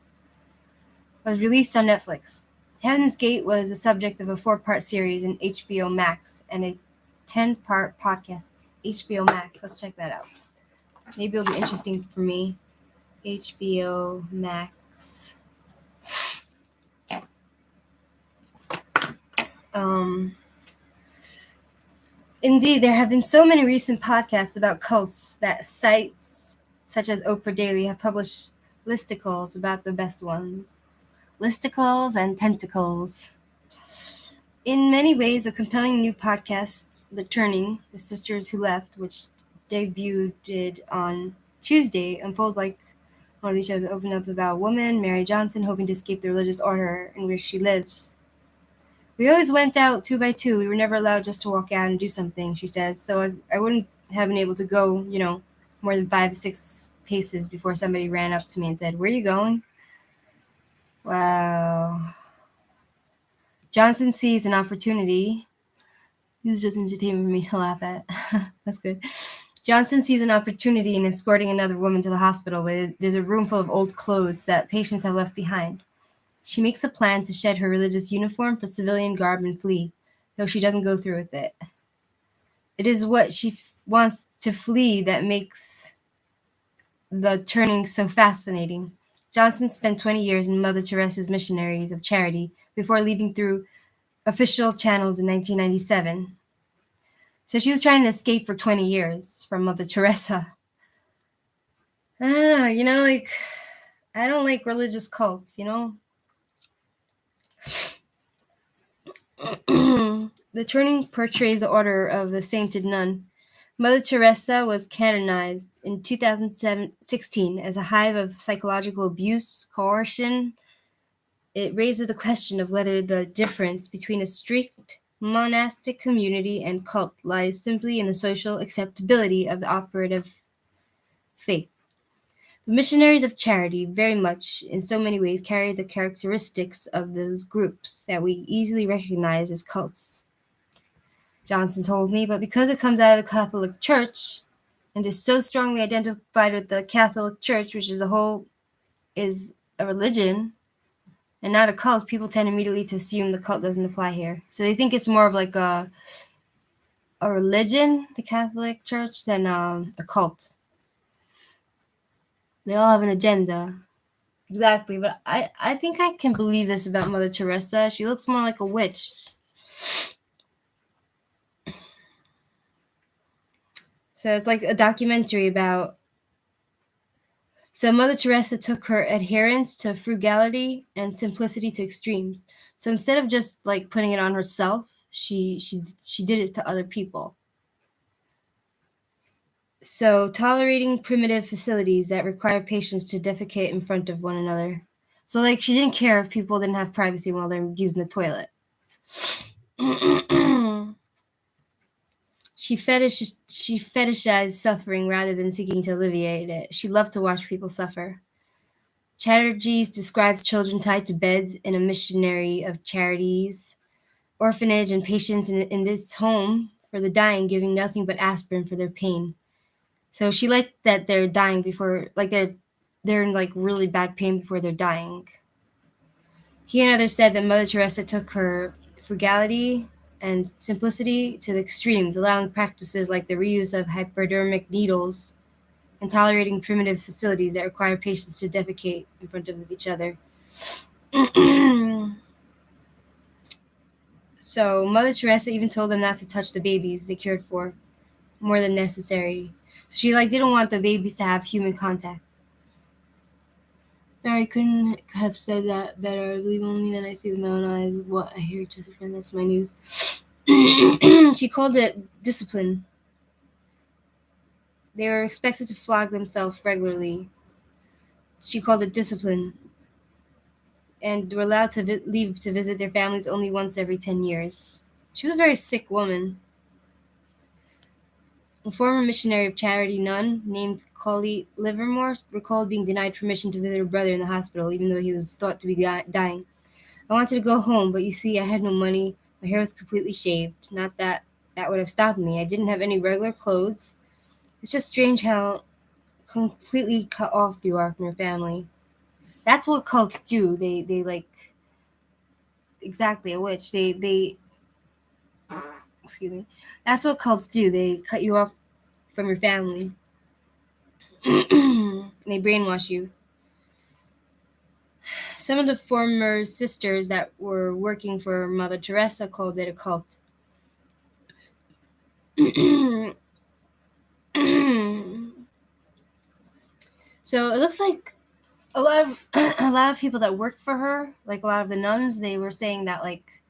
was released on Netflix. Heaven's Gate was the subject of a 4-part series in HBO Max and a 10-part podcast. HBO Max, let's check that out. Maybe it'll be interesting for me. HBO Max. Indeed, there have been so many recent podcasts about cults that sites such as Oprah Daily have published listicles about the best ones. Listicles and tentacles. In many ways, a compelling new podcast, The Turning, The Sisters Who Left, which debuted on Tuesday, unfolds like one of these shows that opened up about a woman, Mary Johnson, hoping to escape the religious order in which she lives. We always went out 2 by 2. We were never allowed just to walk out and do something, she said. So I wouldn't have been able to go, more than 5 to 6 paces before somebody ran up to me and said, "Where are you going?" Wow. Johnson sees an opportunity. This is just entertainment for me to laugh at. That's good. Johnson sees an opportunity in escorting another woman to the hospital where there's a room full of old clothes that patients have left behind. She makes a plan to shed her religious uniform for civilian garb and flee, though she doesn't go through with it. It is what she wants to flee that makes the turning so fascinating. Johnson spent 20 years in Mother Teresa's Missionaries of Charity before leaving through official channels in 1997. So she was trying to escape for 20 years from Mother Teresa. I don't know, I don't like religious cults, The Turning portrays the order of the sainted nun, Mother Teresa was canonized in 2016 as a hive of psychological abuse, coercion. It raises the question of whether the difference between a strict monastic community and cult lies simply in the social acceptability of the operative faith. The missionaries of charity very much, in so many ways, carry the characteristics of those groups that we easily recognize as cults, Johnson told me, but because it comes out of the Catholic Church and is so strongly identified with the Catholic Church, which as a whole is a religion and not a cult, people tend immediately to assume the cult doesn't apply here. So they think it's more of like a religion, the Catholic Church, than a cult. They all have an agenda. Exactly, but I think I can believe this about Mother Teresa. She looks more like a witch. So it's like a documentary about. So Mother Teresa took her adherence to frugality and simplicity to extremes. So instead of just like putting it on herself, she did it to other people. So tolerating primitive facilities that require patients to defecate in front of one another. So like she didn't care if people didn't have privacy while they're using the toilet. She fetishized suffering rather than seeking to alleviate it. She loved to watch people suffer. Chatterjee describes children tied to beds in a missionary of charities, orphanage, and patients in this home for the dying, giving nothing but aspirin for their pain. So she liked that they're dying before, like they're in like really bad pain before they're dying. He and others said that Mother Teresa took her frugality and simplicity to the extremes, allowing practices like the reuse of hypodermic needles and tolerating primitive facilities that require patients to defecate in front of each other. So Mother Teresa even told them not to touch the babies they cared for more than necessary. So she like didn't want the babies to have human contact. I couldn't have said that better. I believe only that I see with my own eyes what I hear just a friend. That's my news. She called it discipline. They were expected to flog themselves regularly. She called it discipline. And were allowed to leave to visit their families only once every 10 years. She was a very sick woman. A former missionary of charity nun named Collie Livermore recalled being denied permission to visit her brother in the hospital, even though he was thought to be dying. I wanted to go home, but you see, I had no money. My hair was completely shaved. Not that that would have stopped me. I didn't have any regular clothes. It's just strange how completely cut off you are from your family. That's what cults do. They like exactly a witch. They excuse me. That's what cults do. They cut you off from your family. They brainwash you. Some of the former sisters that were working for Mother Teresa called it a cult. So it looks like a lot of people that worked for her, like a lot of the nuns, they were saying that like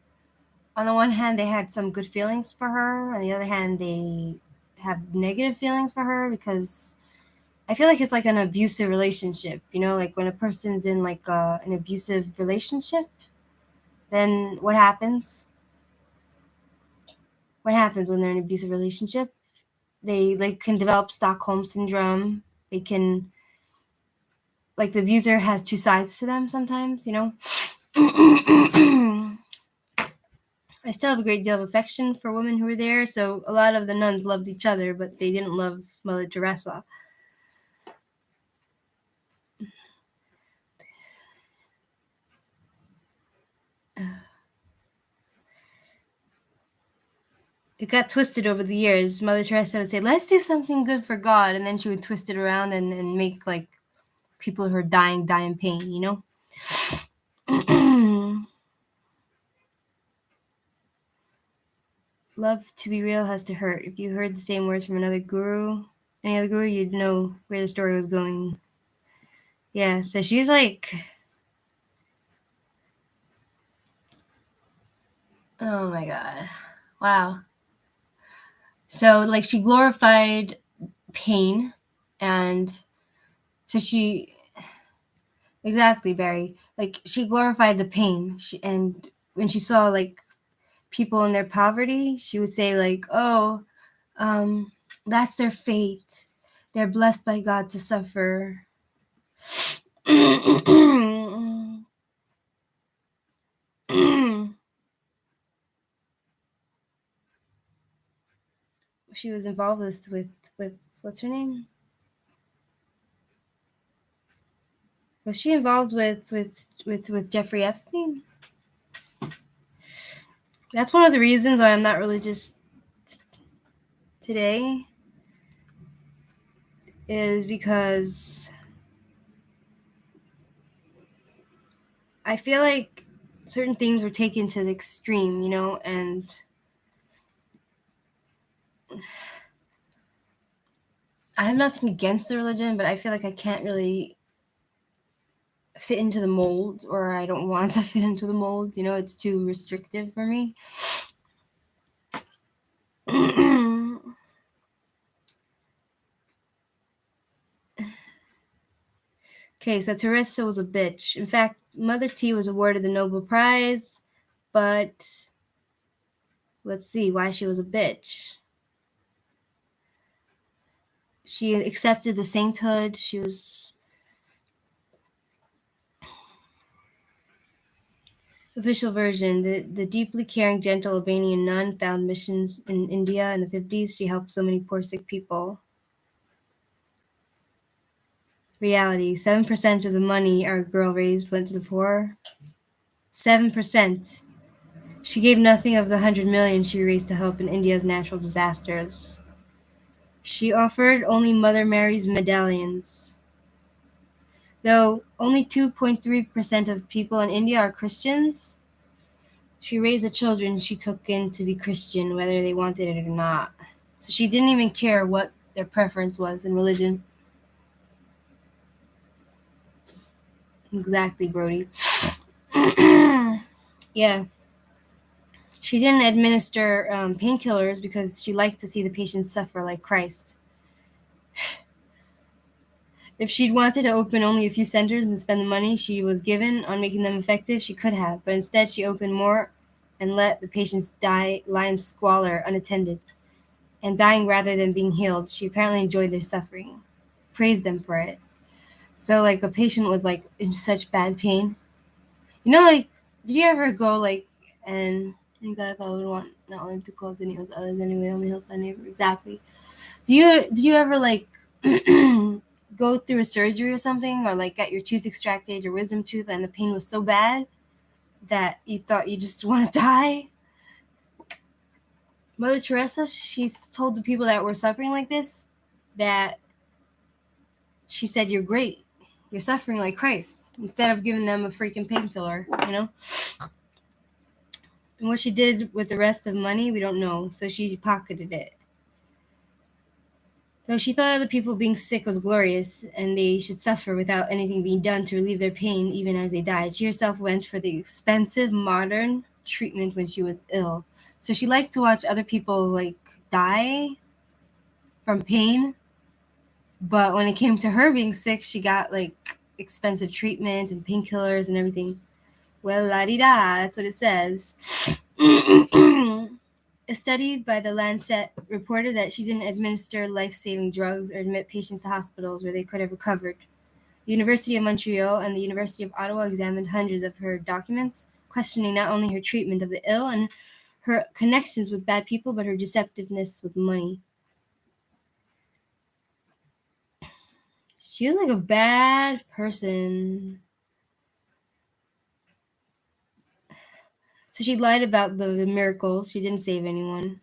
on the one hand they had some good feelings for her, on the other hand they have negative feelings for her because I feel like it's like an abusive relationship, like when a person's in like an abusive relationship, then what happens? What happens when they're in an abusive relationship? They like can develop Stockholm syndrome. They can like the abuser has two sides to them sometimes, I still have a great deal of affection for women who were there, so a lot of the nuns loved each other, but they didn't love Mother Teresa. It got twisted over the years. Mother Teresa would say, let's do something good for God, and then she would twist it around and make like people who are dying die in pain, Love to be real has to hurt. If you heard the same words from any other guru, you'd know where the story was going. Yeah, so she's like, oh my God. Wow. So, like, she glorified pain, and so she, exactly, Barry. Like, she glorified the pain. And when she saw, like, people in their poverty, she would say, like, oh, that's their fate. They're blessed by God to suffer. She was involved with what's her name? Was she involved with Jeffrey Epstein? That's one of the reasons why I'm not religious today, is because I feel like certain things were taken to the extreme, and I have nothing against the religion, but I feel like I can't really fit into the mold, or I don't want to fit into the mold. It's too restrictive for me. Okay, so Teresa was a bitch. In fact, Mother T was awarded the Nobel Prize, but let's see why she was a bitch. She accepted the sainthood. She was official version. The deeply caring, gentle Albanian nun found missions in India in the 50s. She helped so many poor, sick people. Reality: 7% of the money our girl raised went to the poor. 7%. She gave nothing of the 100 million she raised to help in India's natural disasters. She offered only Mother Mary's medallions. Though only 2.3% of people in India are Christians, she raised the children she took in to be Christian, whether they wanted it or not. So she didn't even care what their preference was in religion. Exactly, Brody. Yeah. She didn't administer painkillers because she liked to see the patients suffer like Christ. If she'd wanted to open only a few centers and spend the money she was given on making them effective, she could have, but instead she opened more and let the patients lie in squalor unattended, and dying rather than being healed. She apparently enjoyed their suffering, praised them for it. So, like, a patient was, like, in such bad pain. Like, did you ever go, like, and God, if I would want not only to cause any others anyway, only help my neighbor. Exactly. Do you ever, like, go through a surgery or something, or like get your tooth extracted, your wisdom tooth, and the pain was so bad that you thought you just want to die? Mother Teresa, she's told the people that were suffering like this that she said, "You're great. You're suffering like Christ," instead of giving them a freaking painkiller, And what she did with the rest of the money, we don't know. So she pocketed it. Though she thought other people being sick was glorious, and they should suffer without anything being done to relieve their pain even as they died, she herself went for the expensive modern treatment when she was ill. So she liked to watch other people, like, die from pain, but when it came to her being sick, she got, like, expensive treatment and painkillers and everything. Well, la-di-da, that's what it says. A study by the Lancet reported that she didn't administer life-saving drugs or admit patients to hospitals where they could have recovered. The University of Montreal and the University of Ottawa examined hundreds of her documents, questioning not only her treatment of the ill and her connections with bad people, but her deceptiveness with money. She's like a bad person. So she lied about the miracles. She didn't save anyone.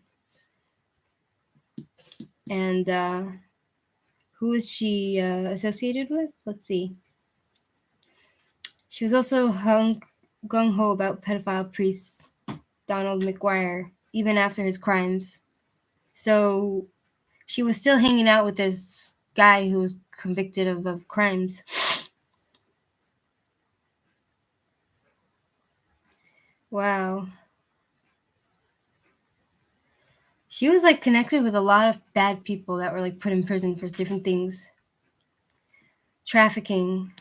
And who is she associated with? Let's see. She was also gung-ho about pedophile priest Donald McGuire, even after his crimes. So she was still hanging out with this guy who was convicted of crimes. Wow. She was like connected with a lot of bad people that were like put in prison for different things. Trafficking.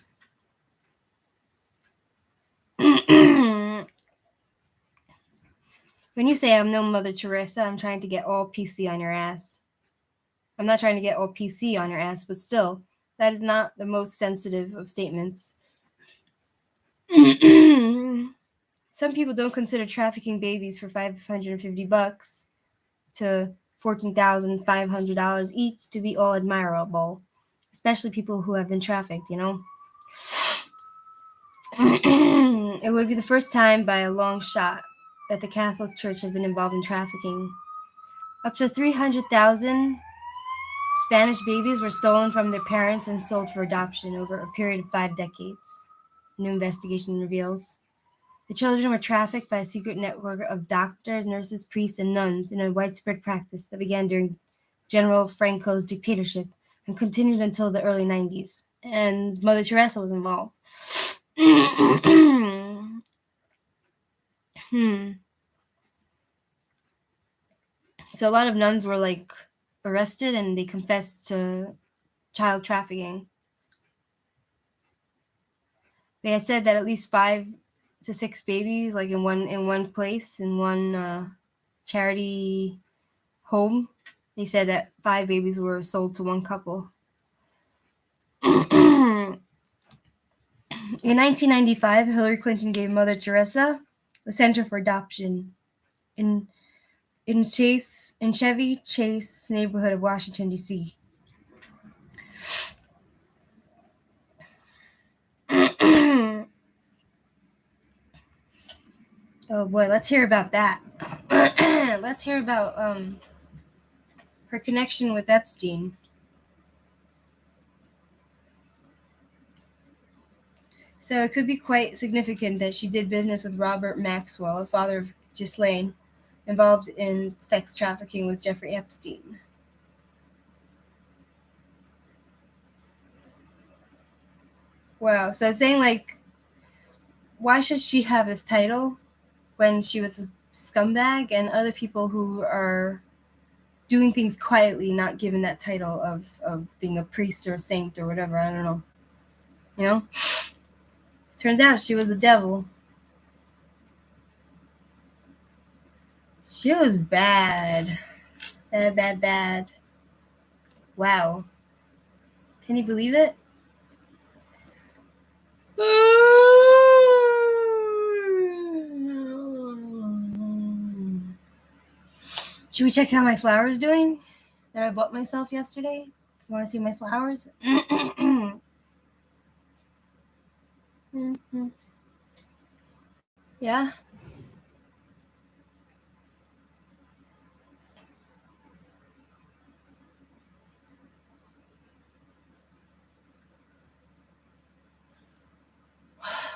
When you say I'm no Mother Teresa, I'm trying to get all PC on your ass. I'm not trying to get all PC on your ass, but still, that is not the most sensitive of statements. Some people don't consider trafficking babies for $550 to $14,500 each to be all admirable, especially people who have been trafficked, you know? It would be the first time by a long shot that the Catholic Church had been involved in trafficking. Up to 300,000 Spanish babies were stolen from their parents and sold for adoption over a period of 5 decades, a new investigation reveals. The children were trafficked by a secret network of doctors, nurses, priests, and nuns in a widespread practice that began during General Franco's dictatorship and continued until the early 90s. And Mother Teresa was involved. So a lot of nuns were like arrested and they confessed to child trafficking. They had said that at least 5 to 6 babies, like in one place, in one charity home, they said that 5 babies were sold to one couple. In 1995, Hillary Clinton gave Mother Teresa a center for adoption in Chevy Chase neighborhood of Washington, D.C. Oh boy, let's hear about that. Let's hear about her connection with Epstein. So it could be quite significant that she did business with Robert Maxwell, a father of Ghislaine, involved in sex trafficking with Jeffrey Epstein. Wow. So it's saying, like, why should she have this title when she was a scumbag and other people who are doing things quietly not given that title of being a priest or a saint or whatever? I don't know. You know? Turns out she was the devil. She was bad. Bad, bad, bad. Wow. Can you believe it? Should we check how my flower's doing that I bought myself yesterday? You want to see my flowers? Yeah.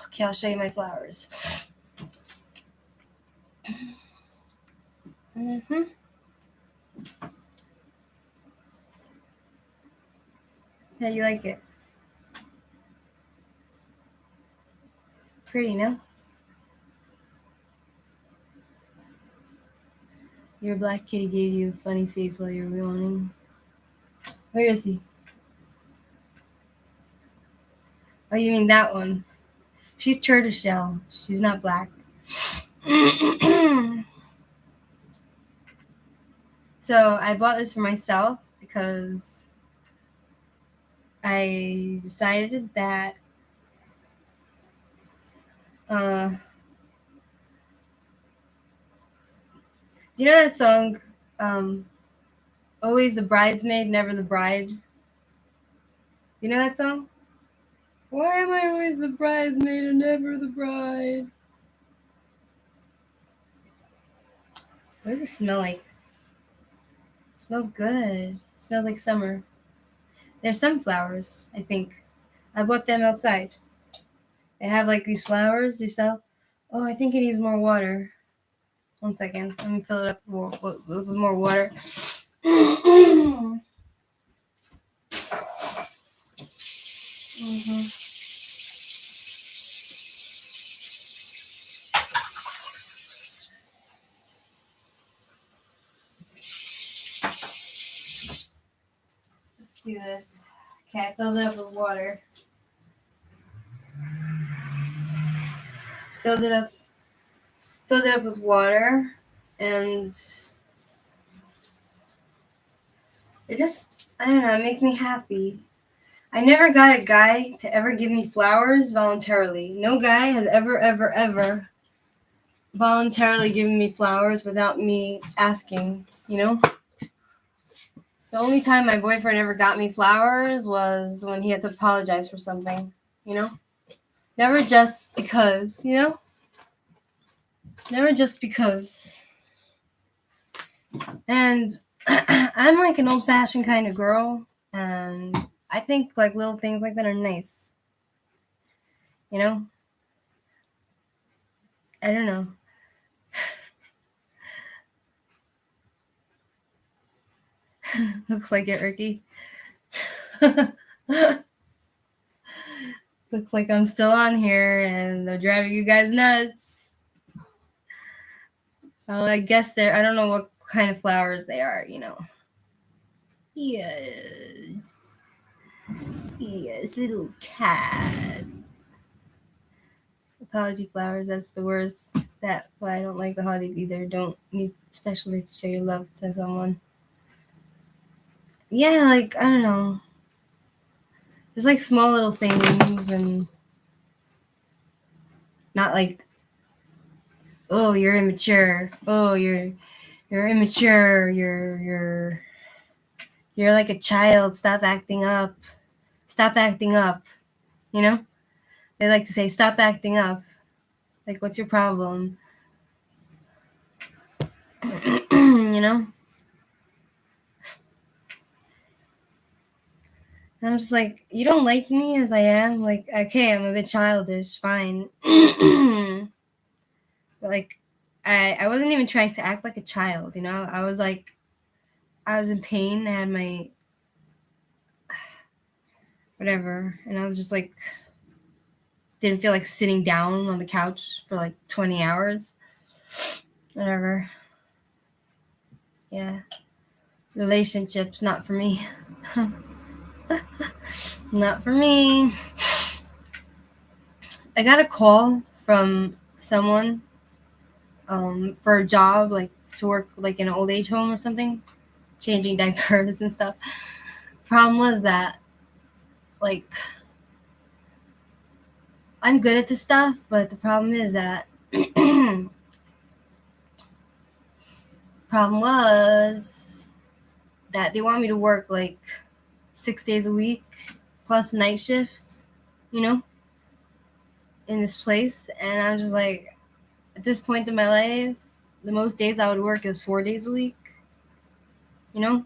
Okay, I'll show you my flowers. How do you like it? Pretty, no? Your black kitty gave you a funny face while you were yawning. Where is he? Oh, you mean that one? She's tortoiseshell. She's not black. So I bought this for myself because I decided that do you know that song, Always the Bridesmaid, Never the Bride? You know that song? Why am I always the bridesmaid and never the bride? What does it smell like? It smells good. It smells like summer. They're sunflowers, I think. I bought them outside. They have like these flowers they sell. Oh, I think it needs more water. 1 second. Let me fill it up with more water. Mm-hmm. do this. Okay, I filled it up with water. Filled it up with water, and it just, I don't know, it makes me happy. I never got a guy to ever give me flowers voluntarily. No guy has ever voluntarily given me flowers without me asking, you know? The only time my boyfriend ever got me flowers was when he had to apologize for something, you know? Never just because, you know? Never just because. And I'm like an old-fashioned kind of girl, and I think like little things like that are nice. You know? I don't know. Looks like it, Ricky. Looks like I'm still on here and they're driving you guys nuts. Well, I guess I don't know what kind of flowers they are, you know. Yes. Yes, little cat. Apology flowers, that's the worst. That's why I don't like the holidays either. Don't need especially to show your love to someone. Yeah, like, I don't know. There's like small little things, and not like, oh, you're immature. Oh, you're immature. You're like a child. Stop acting up. Stop acting up. You know? They like to say, stop acting up. Like, what's your problem? You know? And I'm just like, you don't like me as I am? Like, okay, I'm a bit childish. Fine. But, like, I wasn't even trying to act like a child, you know? I was in pain. I had my whatever. And I was just like, didn't feel like sitting down on the couch for like 20 hours. Whatever. Yeah. Relationships, not for me. Not for me. I got a call from someone for a job, like to work like in an old age home or something, changing diapers and stuff. Problem was that, like, I'm good at this stuff, but the problem is that problem was that they want me to work like 6 days a week plus night shifts, you know, in this place. And I'm just like, at this point in my life, the most days I would work is 4 days a week, you know,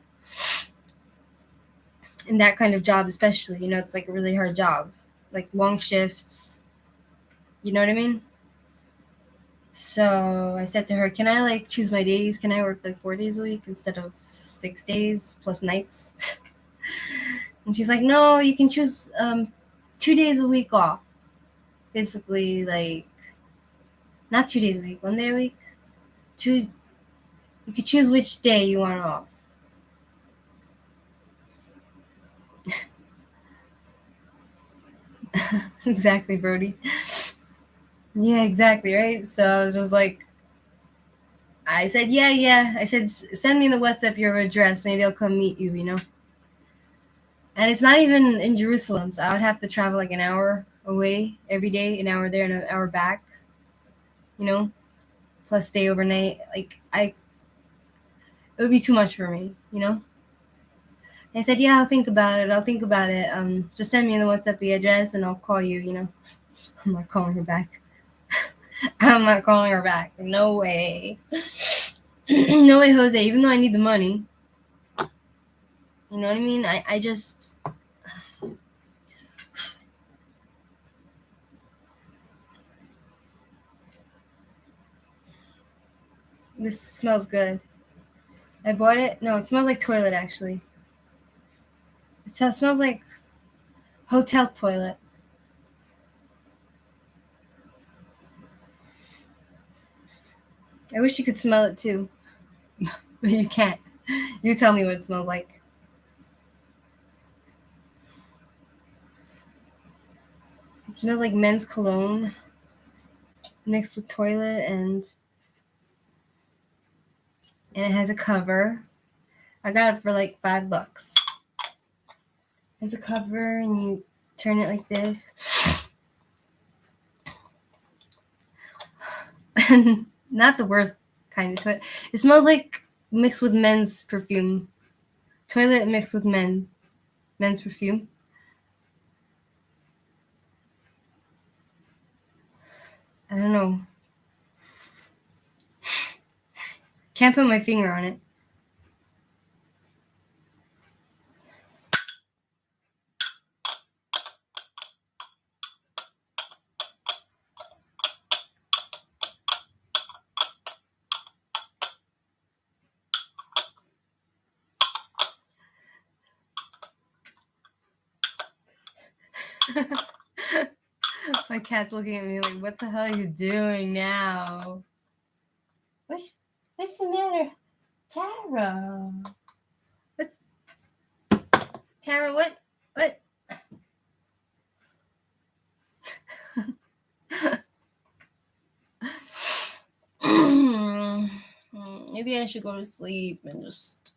in that kind of job, especially, you know, it's like a really hard job, like long shifts, you know what I mean? So I said to her, can I like choose my days? Can I work like 4 days a week instead of 6 days plus nights? And she's like, no, you can choose 2 days a week off. Basically, like, not 2 days a week, 1 day a week. You could choose which day you want off. Exactly, Brody. Yeah, exactly, right? So I was just like, I said, yeah. I said, send me the WhatsApp your address. Maybe I'll come meet you, you know? And it's not even in Jerusalem, so I would have to travel like an hour away every day, an hour there and an hour back, you know? Plus stay overnight. Like, it would be too much for me, you know? I said, yeah, I'll think about it. Just send me in the WhatsApp the address and I'll call you, you know? I'm not calling her back. I'm not calling her back. No way. No way, Jose. Even though I need the money. You know what I mean? I just... This smells good. I bought it. No, it smells like toilet, actually. It smells like hotel toilet. I wish you could smell it, too. But you can't. You tell me what it smells like. It smells like men's cologne mixed with toilet, and it has a cover. I got it for like $5. There's a cover, and you turn it like this. Not the worst kind of toilet. It smells like mixed with men's perfume. Toilet mixed with men's perfume. I don't know. Can't put my finger on it. My cat's looking at me like, what the hell are you doing now? What's the matter? Tara. Tara, what? Maybe I should go to sleep and just,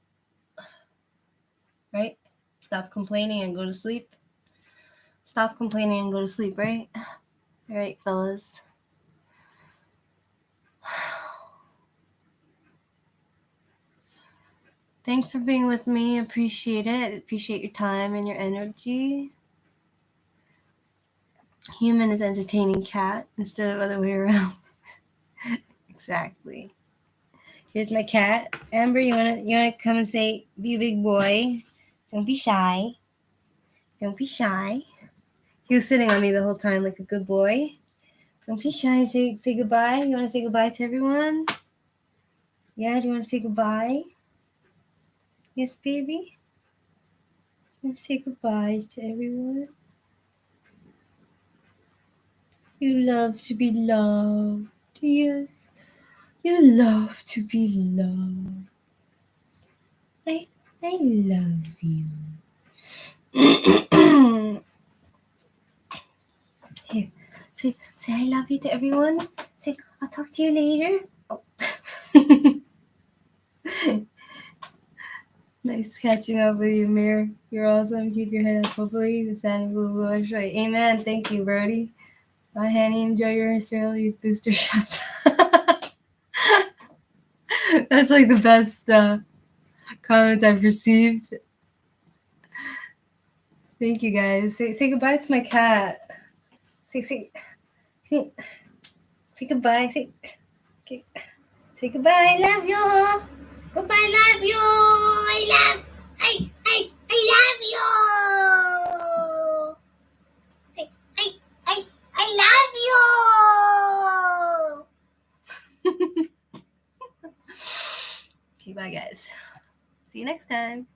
right? Stop complaining and go to sleep. Stop complaining and go to sleep, right? All right, fellas. Thanks for being with me. Appreciate it. Appreciate your time and your energy. Human is entertaining cat instead of other way around. Exactly. Here's my cat. Amber, you wanna come and say, be a big boy. Don't be shy. Don't be shy. He was sitting on me the whole time like a good boy. Don't be shy. Say goodbye. You wanna say goodbye to everyone? Yeah, do you wanna say goodbye? Yes, baby? You wanna say goodbye to everyone? You love to be loved. Yes. You love to be loved. I love you. Here, say I love you to everyone. Say, I'll talk to you later. Oh. Nice catching up with you, Mir. You're awesome. Keep your head up. Hopefully, the Santa Blue is right. Amen. Thank you, Brody. Bye, Hanny. Enjoy your Australia booster shots. That's like the best comments I've received. Thank you, guys. Say goodbye to my cat. Say goodbye. Say goodbye. I love you. Goodbye. Love you. I love you. I love you. Okay, bye, guys. See you next time.